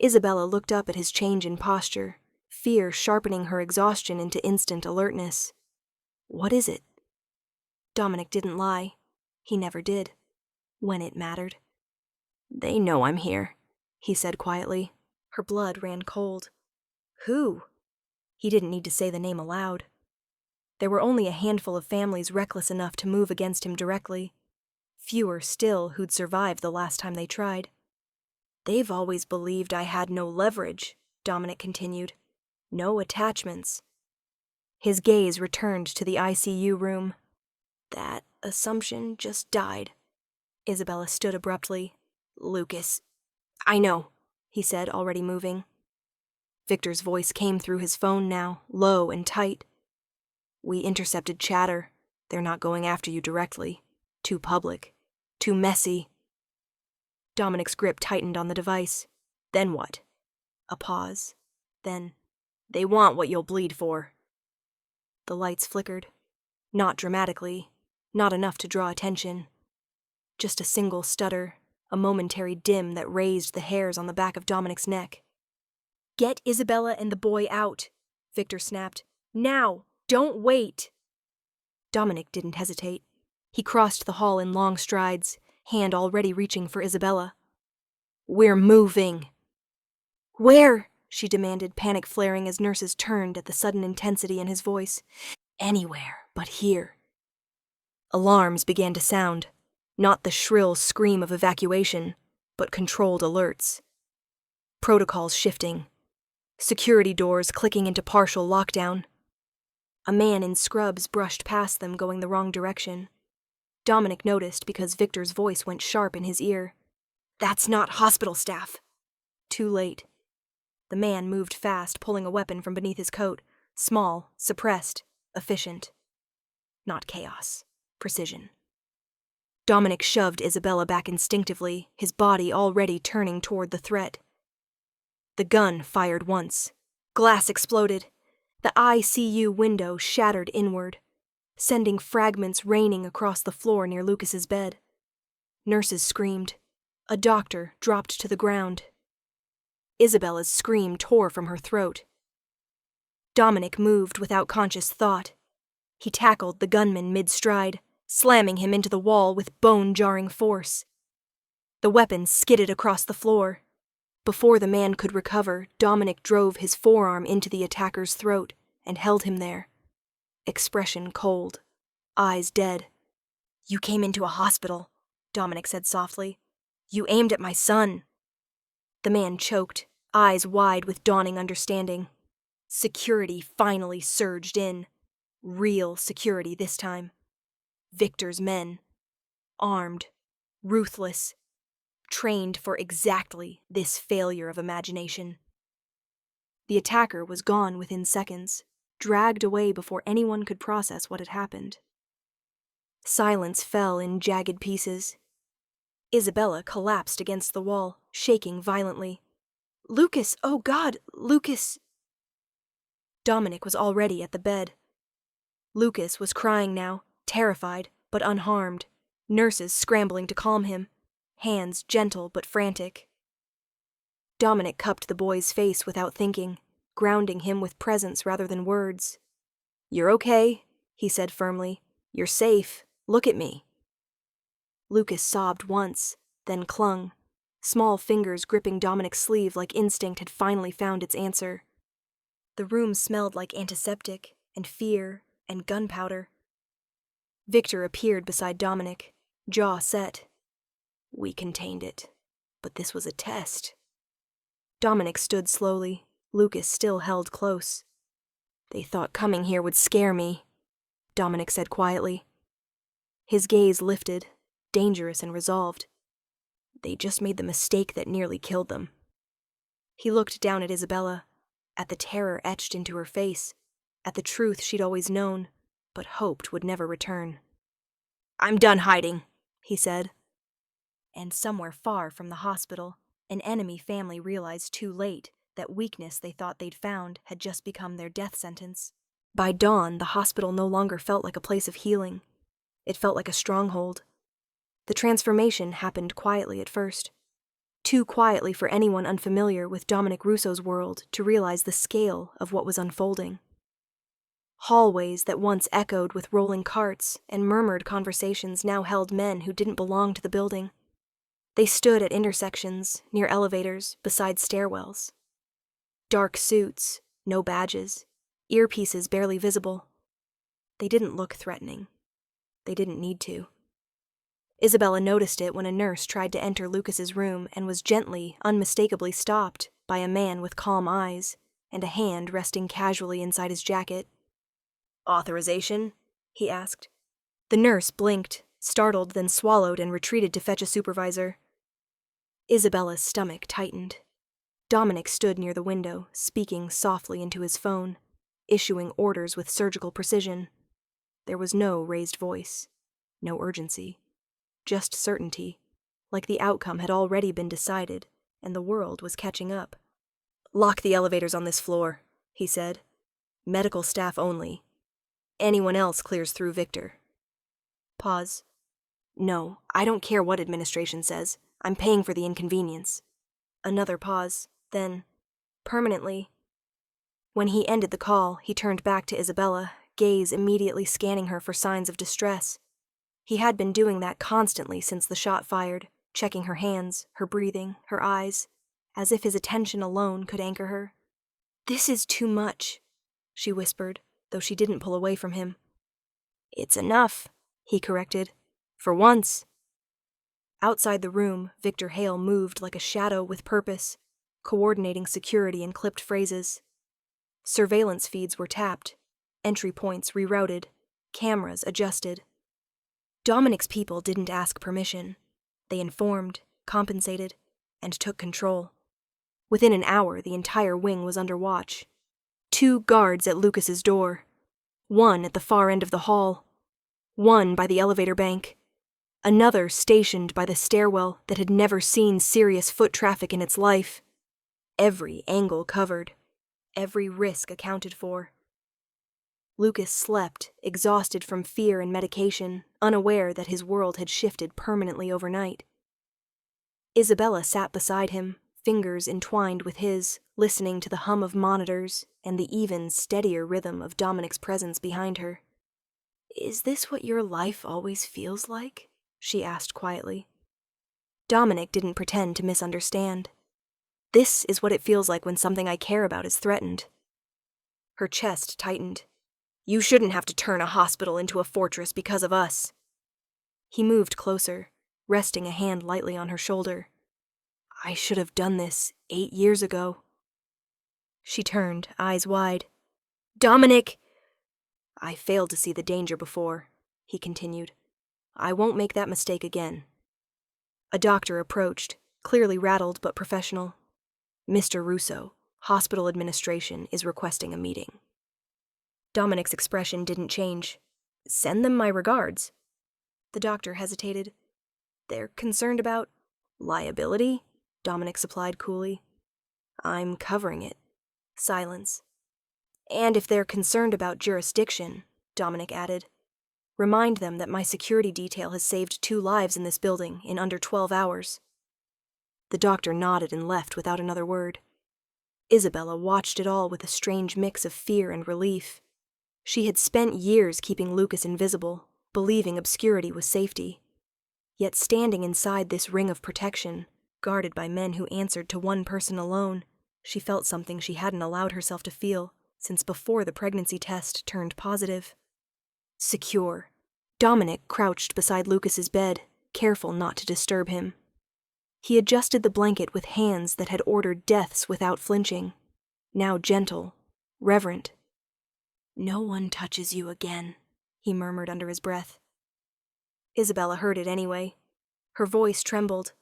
Isabella looked up at his change in posture, fear sharpening her exhaustion into instant alertness. What is it? Dominic didn't lie. He never did. When it mattered. They know I'm here, he said quietly. Her blood ran cold. Who? He didn't need to say the name aloud. There were only a handful of families reckless enough to move against him directly. Fewer still who'd survived the last time they tried. They've always believed I had no leverage, Dominic continued. No attachments. His gaze returned to the ICU room. That assumption just died. Isabella stood abruptly. Lucas. I know, he said, already moving. Victor's voice came through his phone now, low and tight. We intercepted chatter. They're not going after you directly. Too public. Too messy. Dominic's grip tightened on the device. Then what? A pause. Then, they want what you'll bleed for. The lights flickered. Not dramatically. Not enough to draw attention. Just a single stutter, a momentary dim that raised the hairs on the back of Dominic's neck. Get Isabella and the boy out, Victor snapped. Now! Don't wait! Dominic didn't hesitate. He crossed the hall in long strides, hand already reaching for Isabella. We're moving. Where? She demanded, panic flaring as nurses turned at the sudden intensity in his voice. Anywhere but here. Alarms began to sound, not the shrill scream of evacuation, but controlled alerts. Protocols shifting. Security doors clicking into partial lockdown. A man in scrubs brushed past them going the wrong direction. Dominic noticed because Victor's voice went sharp in his ear. That's not hospital staff. Too late. The man moved fast, pulling a weapon from beneath his coat. Small, suppressed, efficient. Not chaos. Precision. Dominic shoved Isabella back instinctively, his body already turning toward the threat. The gun fired once. Glass exploded. The ICU window shattered inward, sending fragments raining across the floor near Lucas's bed. Nurses screamed. A doctor dropped to the ground. Isabella's scream tore from her throat. Dominic moved without conscious thought. He tackled the gunman mid-stride, slamming him into the wall with bone-jarring force. The weapon skidded across the floor. Before the man could recover, Dominic drove his forearm into the attacker's throat and held him there. Expression cold, eyes dead. You came into a hospital, Dominic said softly. You aimed at my son. The man choked, eyes wide with dawning understanding. Security finally surged in. Real security this time. Victor's men. Armed. Ruthless. Trained for exactly this failure of imagination. The attacker was gone within seconds, dragged away before anyone could process what had happened. Silence fell in jagged pieces. Isabella collapsed against the wall, shaking violently. "Lucas, oh God, Lucas!" Dominic was already at the bed. Lucas was crying now, terrified but unharmed, nurses scrambling to calm him, hands gentle but frantic. Dominic cupped the boy's face without thinking, grounding him with presence rather than words. "You're okay," he said firmly. "You're safe. Look at me." Lucas sobbed once, then clung, small fingers gripping Dominic's sleeve like instinct had finally found its answer. The room smelled like antiseptic and fear and gunpowder. Victor appeared beside Dominic, jaw set. "We contained it, but this was a test." Dominic stood slowly, Lucas still held close. "They thought coming here would scare me," Dominic said quietly. His gaze lifted, dangerous and resolved. "They just made the mistake that nearly killed them." He looked down at Isabella, at the terror etched into her face, at the truth she'd always known, but hoped would never return. "I'm done hiding," he said. And somewhere far from the hospital, an enemy family realized too late that weakness they thought they'd found had just become their death sentence. By dawn, the hospital no longer felt like a place of healing. It felt like a stronghold. The transformation happened quietly at first. Too quietly for anyone unfamiliar with Dominic Russo's world to realize the scale of what was unfolding. Hallways that once echoed with rolling carts and murmured conversations now held men who didn't belong to the building. They stood at intersections, near elevators, beside stairwells. Dark suits, no badges, earpieces barely visible. They didn't look threatening. They didn't need to. Isabella noticed it when a nurse tried to enter Lucas's room and was gently, unmistakably stopped by a man with calm eyes and a hand resting casually inside his jacket. "Authorization?" he asked. The nurse blinked, startled, then swallowed and retreated to fetch a supervisor. Isabella's stomach tightened. Dominic stood near the window, speaking softly into his phone, issuing orders with surgical precision. There was no raised voice, no urgency, just certainty, like the outcome had already been decided and the world was catching up. "Lock the elevators on this floor," he said. "Medical staff only. Anyone else clears through Victor." Pause. "No, I don't care what administration says. I'm paying for the inconvenience." Another pause, then, permanently. When he ended the call, he turned back to Isabella, gaze immediately scanning her for signs of distress. He had been doing that constantly since the shot fired, checking her hands, her breathing, her eyes, as if his attention alone could anchor her. "This is too much," she whispered, though she didn't pull away from him. "It's enough," he corrected. "For once." Outside the room, Victor Hale moved like a shadow with purpose, coordinating security in clipped phrases. Surveillance feeds were tapped, entry points rerouted, cameras adjusted. Dominic's people didn't ask permission. They informed, compensated, and took control. Within an hour, the entire wing was under watch. 2 guards at Lucas's door. 1 at the far end of the hall. 1 by the elevator bank. Another stationed by the stairwell that had never seen serious foot traffic in its life. Every angle covered. Every risk accounted for. Lucas slept, exhausted from fear and medication, unaware that his world had shifted permanently overnight. Isabella sat beside him, fingers entwined with his, listening to the hum of monitors and the even, steadier rhythm of Dominic's presence behind her. "Is this what your life always feels like?" she asked quietly. Dominic didn't pretend to misunderstand. "This is what it feels like when something I care about is threatened." Her chest tightened. "You shouldn't have to turn a hospital into a fortress because of us." He moved closer, resting a hand lightly on her shoulder. "I should have done this 8 years ago." She turned, eyes wide. "Dominic!" "I failed to see the danger before," he continued. "I won't make that mistake again." A doctor approached, clearly rattled but professional. "Mr. Russo, Hospital administration is requesting a meeting. Dominic's expression didn't change. Send them my regards. The doctor hesitated. They're concerned about liability, Dominic supplied coolly. I'm covering it. Silence. And if they're concerned about jurisdiction, Dominic added, remind them that my security detail has saved 2 lives in this building in under 12 hours. The doctor nodded and left without another word. Isabella watched it all with a strange mix of fear and relief. She had spent years keeping Lucas invisible, believing obscurity was safety. Yet standing inside this ring of protection, guarded by men who answered to one person alone, she felt something she hadn't allowed herself to feel since before the pregnancy test turned positive. Secure. Dominic crouched beside Lucas's bed, careful not to disturb him. He adjusted the blanket with hands that had ordered deaths without flinching, now gentle, reverent. No one touches you again, he murmured under his breath. Isabella heard it anyway. Her voice trembled.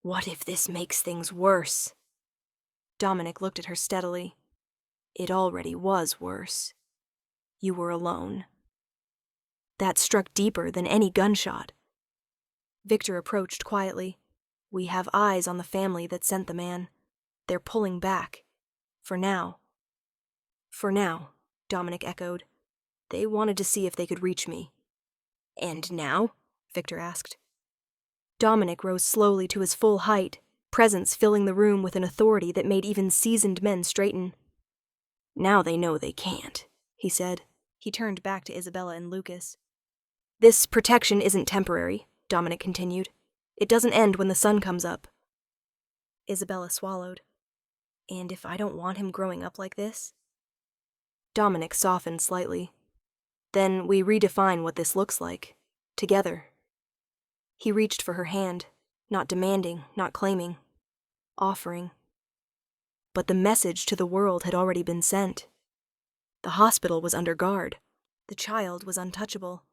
What if this makes things worse? Dominic looked at her steadily. It already was worse. You were alone. That struck deeper than any gunshot. Victor approached quietly. We have eyes on the family that sent the man. They're pulling back. For now. For now, Dominic echoed. They wanted to see if they could reach me. And now? Victor asked. Dominic rose slowly to his full height, presence filling the room with an authority that made even seasoned men straighten. Now they know they can't, he said. He turned back to Isabella and Lucas. This protection isn't temporary, Dominic continued. It doesn't end when the sun comes up. Isabella swallowed. And if I don't want him growing up like this? Dominic softened slightly. Then we redefine what this looks like. Together. He reached for her hand, not demanding, not claiming. Offering. But the message to the world had already been sent. The hospital was under guard. The child was untouchable.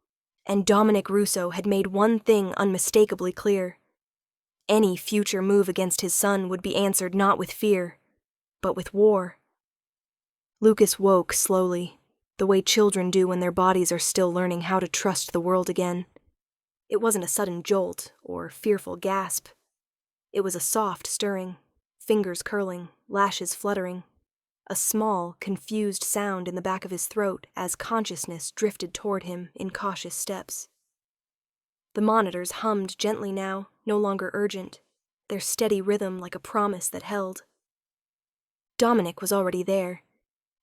And Dominic Russo had made one thing unmistakably clear. Any future move against his son would be answered not with fear, but with war. Lucas woke slowly, the way children do when their bodies are still learning how to trust the world again. It wasn't a sudden jolt or fearful gasp. It was a soft stirring, fingers curling, lashes fluttering, a small, confused sound in the back of his throat as consciousness drifted toward him in cautious steps. The monitors hummed gently now, no longer urgent, their steady rhythm like a promise that held. Dominic was already there.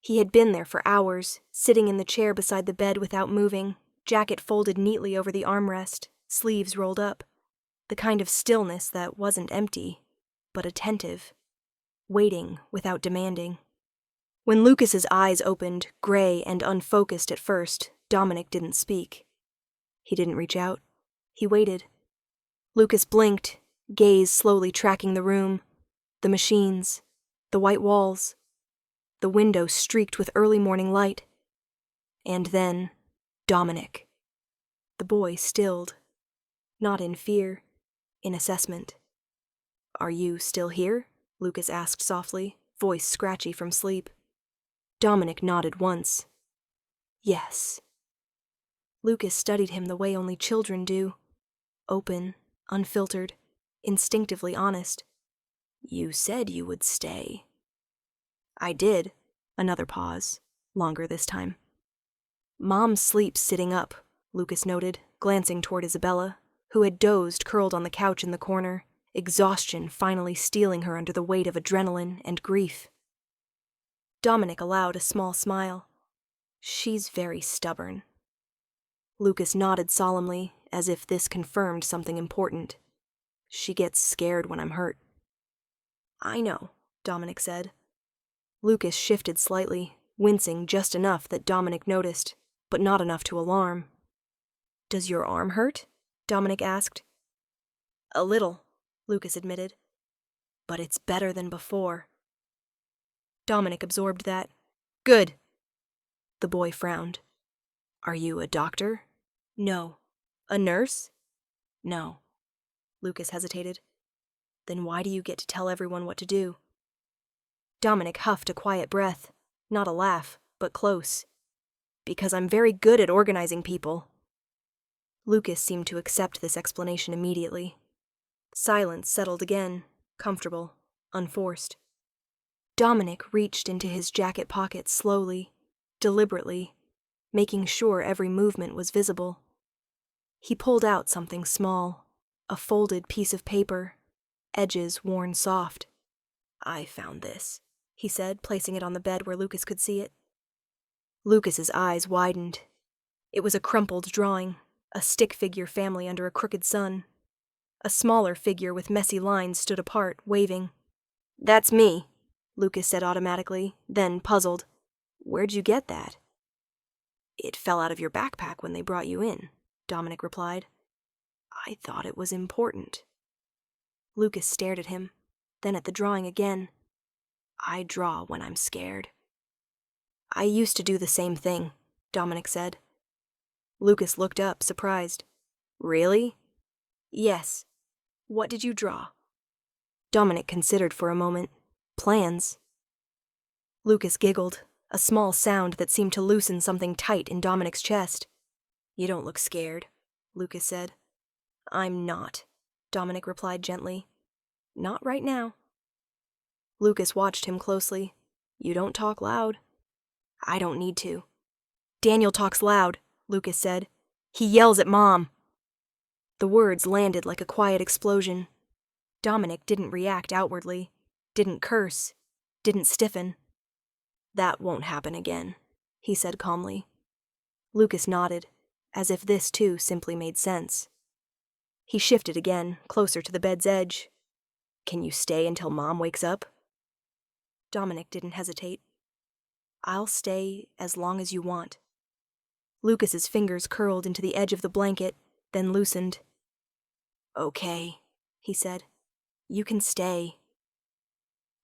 He had been there for hours, sitting in the chair beside the bed without moving, jacket folded neatly over the armrest, sleeves rolled up. The kind of stillness that wasn't empty, but attentive, waiting without demanding. When Lucas's eyes opened, gray and unfocused at first, Dominic didn't speak. He didn't reach out. He waited. Lucas blinked, gaze slowly tracking the room, the machines, the white walls, the window streaked with early morning light. And then, Dominic. The boy stilled. Not in fear, in assessment. Are you still here? Lucas asked softly, voice scratchy from sleep. Dominic nodded once. Yes. Lucas studied him the way only children do. Open, unfiltered, instinctively honest. You said you would stay. I did. Another pause, longer this time. Mom sleeps sitting up, Lucas noted, glancing toward Isabella, who had dozed curled on the couch in the corner, exhaustion finally stealing her under the weight of adrenaline and grief. Dominic allowed a small smile. She's very stubborn. Lucas nodded solemnly, as if this confirmed something important. She gets scared when I'm hurt. I know, Dominic said. Lucas shifted slightly, wincing just enough that Dominic noticed, but not enough to alarm. Does your arm hurt? Dominic asked. A little, Lucas admitted. But it's better than before. Dominic absorbed that. Good. The boy frowned. Are you a doctor? No. A nurse? No. Lucas hesitated. Then why do you get to tell everyone what to do? Dominic huffed a quiet breath. Not a laugh, but close. Because I'm very good at organizing people. Lucas seemed to accept this explanation immediately. Silence settled again, comfortable, unforced. Dominic reached into his jacket pocket slowly, deliberately, making sure every movement was visible. He pulled out something small, a folded piece of paper, edges worn soft. "I found this," he said, placing it on the bed where Lucas could see it. Lucas's eyes widened. It was a crumpled drawing, a stick figure family under a crooked sun. A smaller figure with messy lines stood apart, waving. "That's me," Lucas said automatically, then puzzled. "Where'd you get that?" "It fell out of your backpack when they brought you in," Dominic replied. "I thought it was important." Lucas stared at him, then at the drawing again. "I draw when I'm scared." "I used to do the same thing," Dominic said. Lucas looked up, surprised. "Really?" "Yes. What did you draw?" Dominic considered for a moment. "Plans." Lucas giggled, a small sound that seemed to loosen something tight in Dominic's chest. "You don't look scared," Lucas said. "I'm not," Dominic replied gently. "Not right now." Lucas watched him closely. "You don't talk loud." "I don't need to." "Daniel talks loud," Lucas said. "He yells at Mom." The words landed like a quiet explosion. Dominic didn't react outwardly, didn't curse, didn't stiffen. "That won't happen again," he said calmly. Lucas nodded, as if this too simply made sense. He shifted again, closer to the bed's edge. "Can you stay until Mom wakes up?" Dominic didn't hesitate. "I'll stay as long as you want." Lucas's fingers curled into the edge of the blanket, then loosened. "Okay," he said. "You can stay."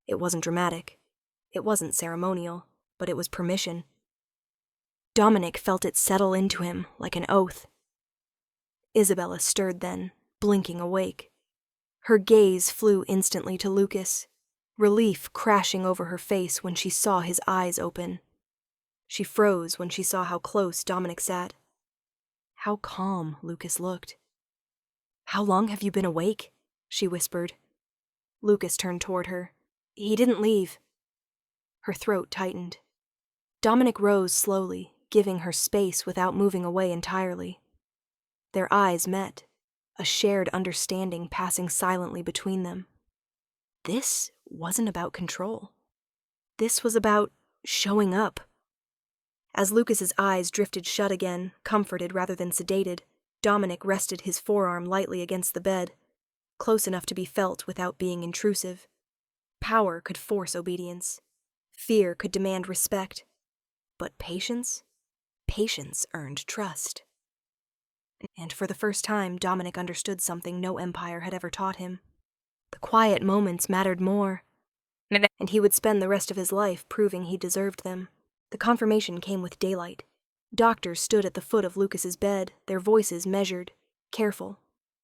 It wasn't dramatic. It wasn't ceremonial, but it was permission. Dominic felt it settle into him like an oath. Isabella stirred then, blinking awake. Her gaze flew instantly to Lucas, relief crashing over her face when she saw his eyes open. She froze when she saw how close Dominic sat. How calm Lucas looked. "How long have you been awake?" she whispered. Lucas turned toward her. "He didn't leave." Her throat tightened. Dominic rose slowly, giving her space without moving away entirely. Their eyes met, a shared understanding passing silently between them. This wasn't about control. This was about showing up. As Lucas's eyes drifted shut again, comforted rather than sedated, Dominic rested his forearm lightly against the bed, close enough to be felt without being intrusive. Power could force obedience. Fear could demand respect. But patience? Patience earned trust. And for the first time, Dominic understood something no empire had ever taught him. The quiet moments mattered more, and he would spend the rest of his life proving he deserved them. The confirmation came with daylight. Doctors stood at the foot of Lucas's bed, their voices measured, careful,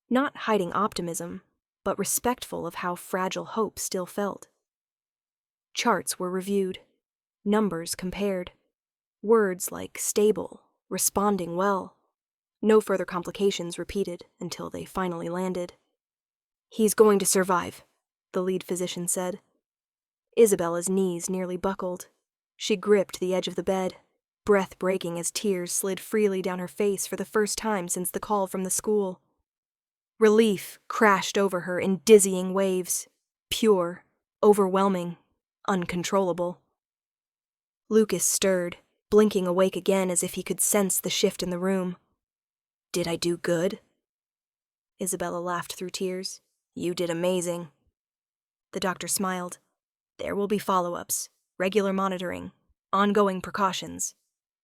not hiding optimism, but respectful of how fragile hope still felt. Charts were reviewed, numbers compared, words like stable, responding well. No further complications repeated until they finally landed. "He's going to survive," the lead physician said. Isabella's knees nearly buckled. She gripped the edge of the bed, breath breaking as tears slid freely down her face for the first time since the call from the school. Relief crashed over her in dizzying waves, pure, overwhelming, uncontrollable. Lucas stirred, blinking awake again as if he could sense the shift in the room. "Did I do good?" Isabella laughed through tears. "You did amazing." The doctor smiled. "There will be follow-ups, regular monitoring, ongoing precautions."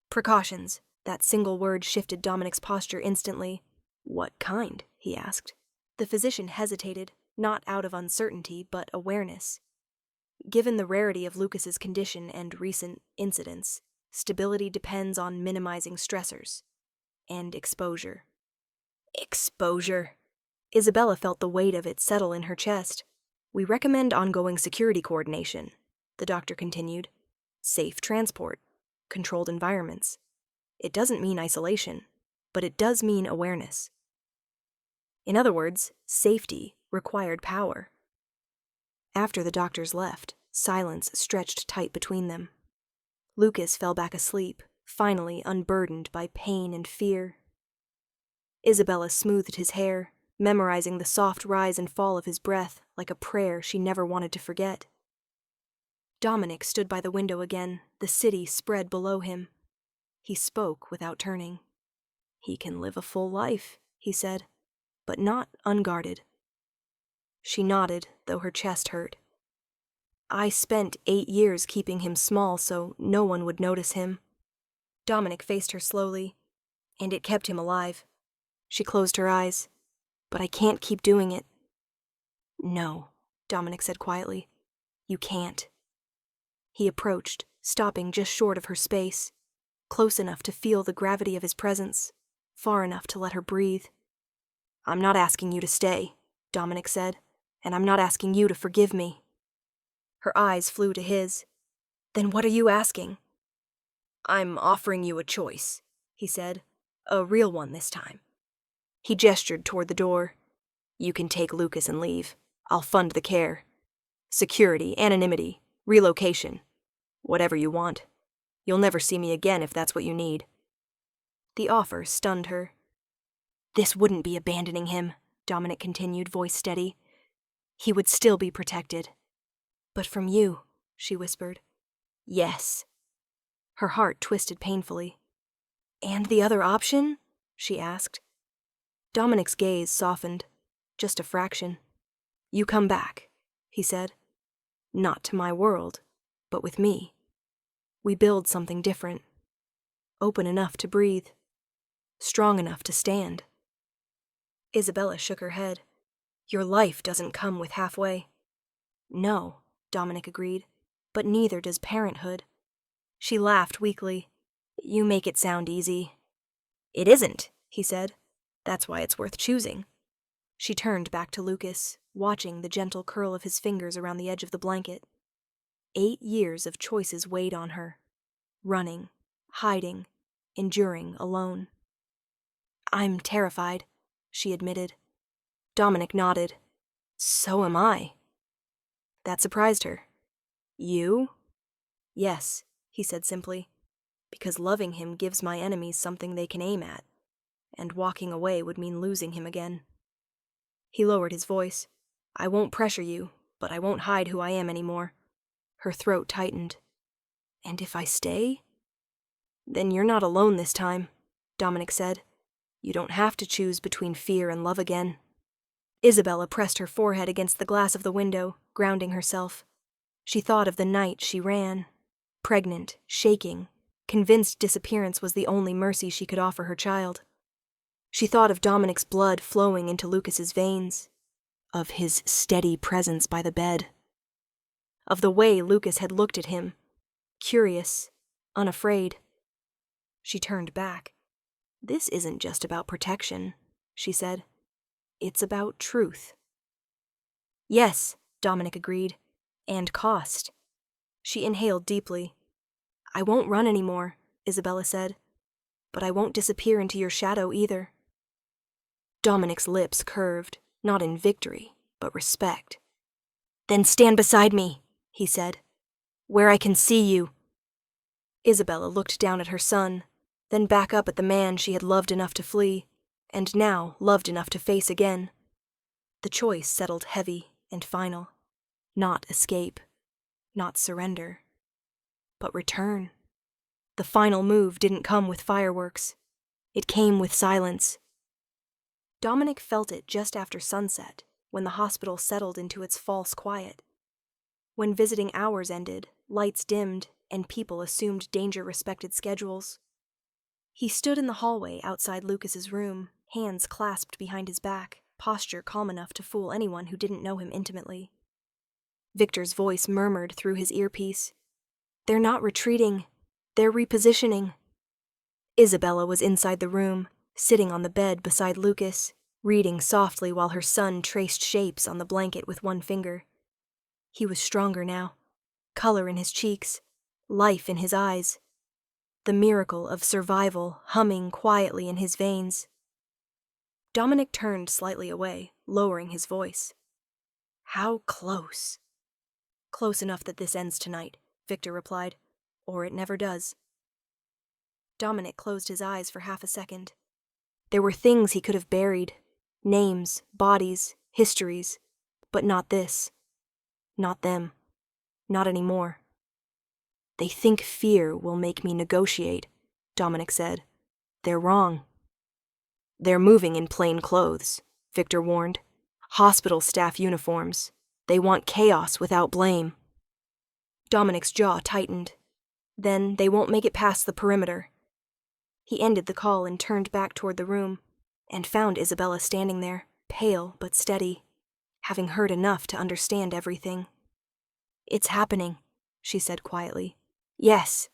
Precautions. That single word shifted Dominic's posture instantly. "What kind?" he asked. The physician hesitated, not out of uncertainty, but awareness. Given the rarity of Lucas's condition and recent incidents, stability depends on minimizing stressors. And exposure. Exposure. Isabella felt the weight of it settle in her chest. "We recommend ongoing security coordination," the the doctor continued. Safe transport, controlled environments. It doesn't mean isolation, but it does mean awareness. In other words, safety required power. After the doctors left, silence stretched tight between them. Lucas fell back asleep, finally unburdened by pain and fear. Isabella smoothed his hair, memorizing the soft rise and fall of his breath like a prayer she never wanted to forget. Dominic stood by the window again, the city spread below him. He spoke without turning. He can live a full life, he said, but not unguarded. She nodded, though her chest hurt. I spent 8 years keeping him small so no one would notice him. Dominic faced her slowly, and it kept him alive. She closed her eyes. But I can't keep doing it. No, Dominic said quietly. You can't. He approached, stopping just short of her space, close enough to feel the gravity of his presence, far enough to let her breathe. I'm not asking you to stay, Dominic said, and I'm not asking you to forgive me. Her eyes flew to his. Then what are you asking? I'm offering you a choice, he said, a real one this time. He gestured toward the door. You can take Lucas and leave. I'll fund the care. Security, anonymity, relocation. Whatever you want. You'll never see me again if that's what you need. The offer stunned her. This wouldn't be abandoning him, Dominic continued, voice steady. He would still be protected. But from you, she whispered. Yes. Her heart twisted painfully. And the other option? She asked. Dominic's gaze softened, just a fraction. You come back, he said. Not to my world, but with me. We build something different. Open enough to breathe. Strong enough to stand. Isabella shook her head. Your life doesn't come with halfway. No, Dominic agreed, but neither does parenthood. She laughed weakly. You make it sound easy. It isn't, he said. That's why it's worth choosing. She turned back to Lucas, watching the gentle curl of his fingers around the edge of the blanket. 8 years of choices weighed on her. Running, hiding, enduring alone. I'm terrified, she admitted. Dominic nodded. So am I. That surprised her. You? Yes, he said simply, because loving him gives my enemies something they can aim at. And walking away would mean losing him again. He lowered his voice. I won't pressure you, but I won't hide who I am anymore. Her throat tightened. And if I stay? Then you're not alone this time, Dominic said. You don't have to choose between fear and love again. Isabella pressed her forehead against the glass of the window, grounding herself. She thought of the night she ran. Pregnant, shaking, convinced disappearance was the only mercy she could offer her child. She thought of Dominic's blood flowing into Lucas's veins, of his steady presence by the bed, of the way Lucas had looked at him, curious, unafraid. She turned back. This isn't just about protection, she said. It's about truth. Yes, Dominic agreed, and cost. She inhaled deeply. I won't run anymore, Isabella said, but I won't disappear into your shadow either. Dominic's lips curved, not in victory, but respect. Then stand beside me, he said, where I can see you. Isabella looked down at her son, then back up at the man she had loved enough to flee, and now loved enough to face again. The choice settled heavy and final. Not escape, not surrender, but return. The final move didn't come with fireworks. It came with silence. Dominic felt it just after sunset, when the hospital settled into its false quiet. When visiting hours ended, lights dimmed, and people assumed danger-respected schedules. He stood in the hallway outside Lucas's room, hands clasped behind his back, posture calm enough to fool anyone who didn't know him intimately. Victor's voice murmured through his earpiece. They're not retreating. They're repositioning. Isabella was inside the room, sitting on the bed beside Lucas, reading softly while her son traced shapes on the blanket with one finger. He was stronger now. color in his cheeks, life in his eyes, the miracle of survival humming quietly in his veins. Dominic turned slightly away, lowering his voice. How close? Close enough that this ends tonight, Victor replied, or it never does. Dominic closed his eyes for half a second. There were things he could have buried, names, bodies, histories, but not this. Not them. Not anymore. They think fear will make me negotiate, Dominic said. They're wrong. They're moving in plain clothes, Victor warned. Hospital staff uniforms. They want chaos without blame. Dominic's jaw tightened. Then they won't make it past the perimeter. He ended the call and turned back toward the room, and found Isabella standing there, pale but steady, having heard enough to understand everything. It's happening, she said quietly. Yes.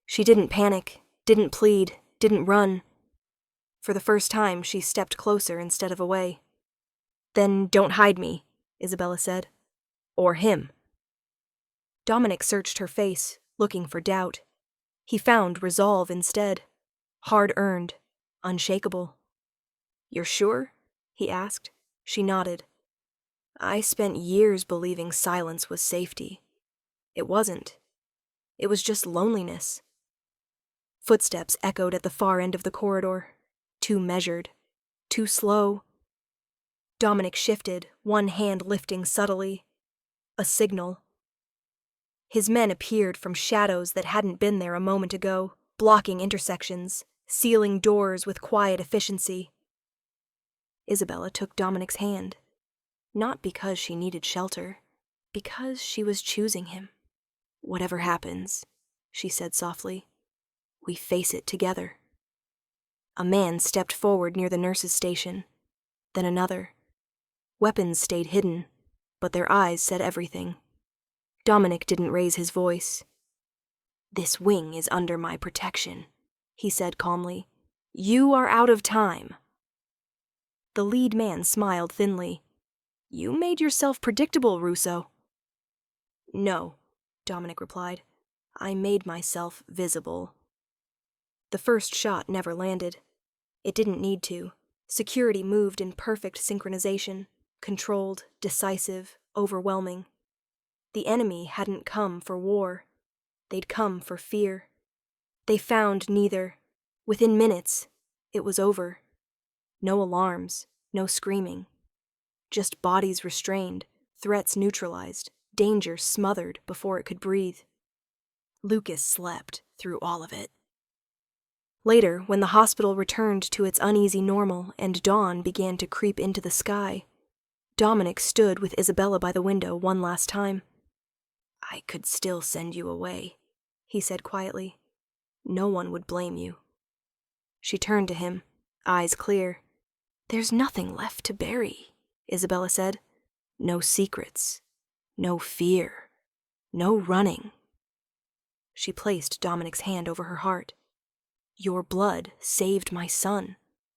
She didn't panic, didn't plead, didn't run. For the first time, she stepped closer instead of away. Then don't hide me, Isabella said. Or him. Dominic searched her face, looking for doubt. He found resolve instead. Hard-earned, unshakable. You're sure? He asked. She nodded. I spent years believing silence was safety. It wasn't. It was just loneliness. Footsteps echoed at the far end of the corridor. Too measured. Too slow. Dominic shifted, one hand lifting subtly. A signal. His men appeared from shadows that hadn't been there a moment ago, blocking intersections, sealing doors with quiet efficiency. Isabella took Dominic's hand. Not because she needed shelter, because she was choosing him. Whatever happens, she said softly, we face it together. A man stepped forward near the nurse's station, then another. Weapons stayed hidden, but their eyes said everything. Dominic didn't raise his voice. This wing is under my protection, he said calmly. You are out of time. The lead man smiled thinly. You made yourself predictable, Russo. No, Dominic replied. I made myself visible. The first shot never landed. It didn't need to. Security moved in perfect synchronization, controlled, decisive, overwhelming. The enemy hadn't come for war. They'd come for fear. They found neither. Within minutes, it was over. No alarms, no screaming. Just bodies restrained, threats neutralized, danger smothered before it could breathe. Lucas slept through all of it. Later, when the hospital returned to its uneasy normal and dawn began to creep into the sky, Dominic stood with Isabella by the window one last time. I could still send you away, he said quietly. No one would blame you. She turned to him, eyes clear. There's nothing left to bury, Isabella said. No secrets, no fear, no running. She placed Dominic's hand over her heart. Your blood saved my son,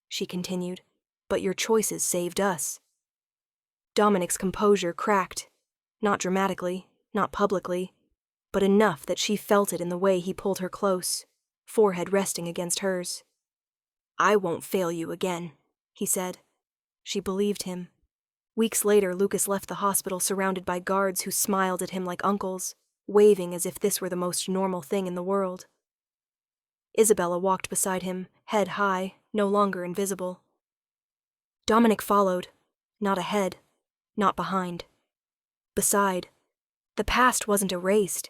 she continued, but your choices saved us. Dominic's composure cracked, not dramatically, not publicly, but enough that she felt it in the way he pulled her close, forehead resting against hers. I won't fail you again, he said. She believed him. Weeks later, Lucas left the hospital surrounded by guards who smiled at him like uncles, waving as if this were the most normal thing in the world. Isabella walked beside him, head high, no longer invisible. Dominic followed, not ahead, not behind. Beside. The past wasn't erased.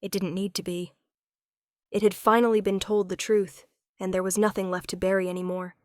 It didn't need to be. It had finally been told the truth, and there was nothing left to bury anymore,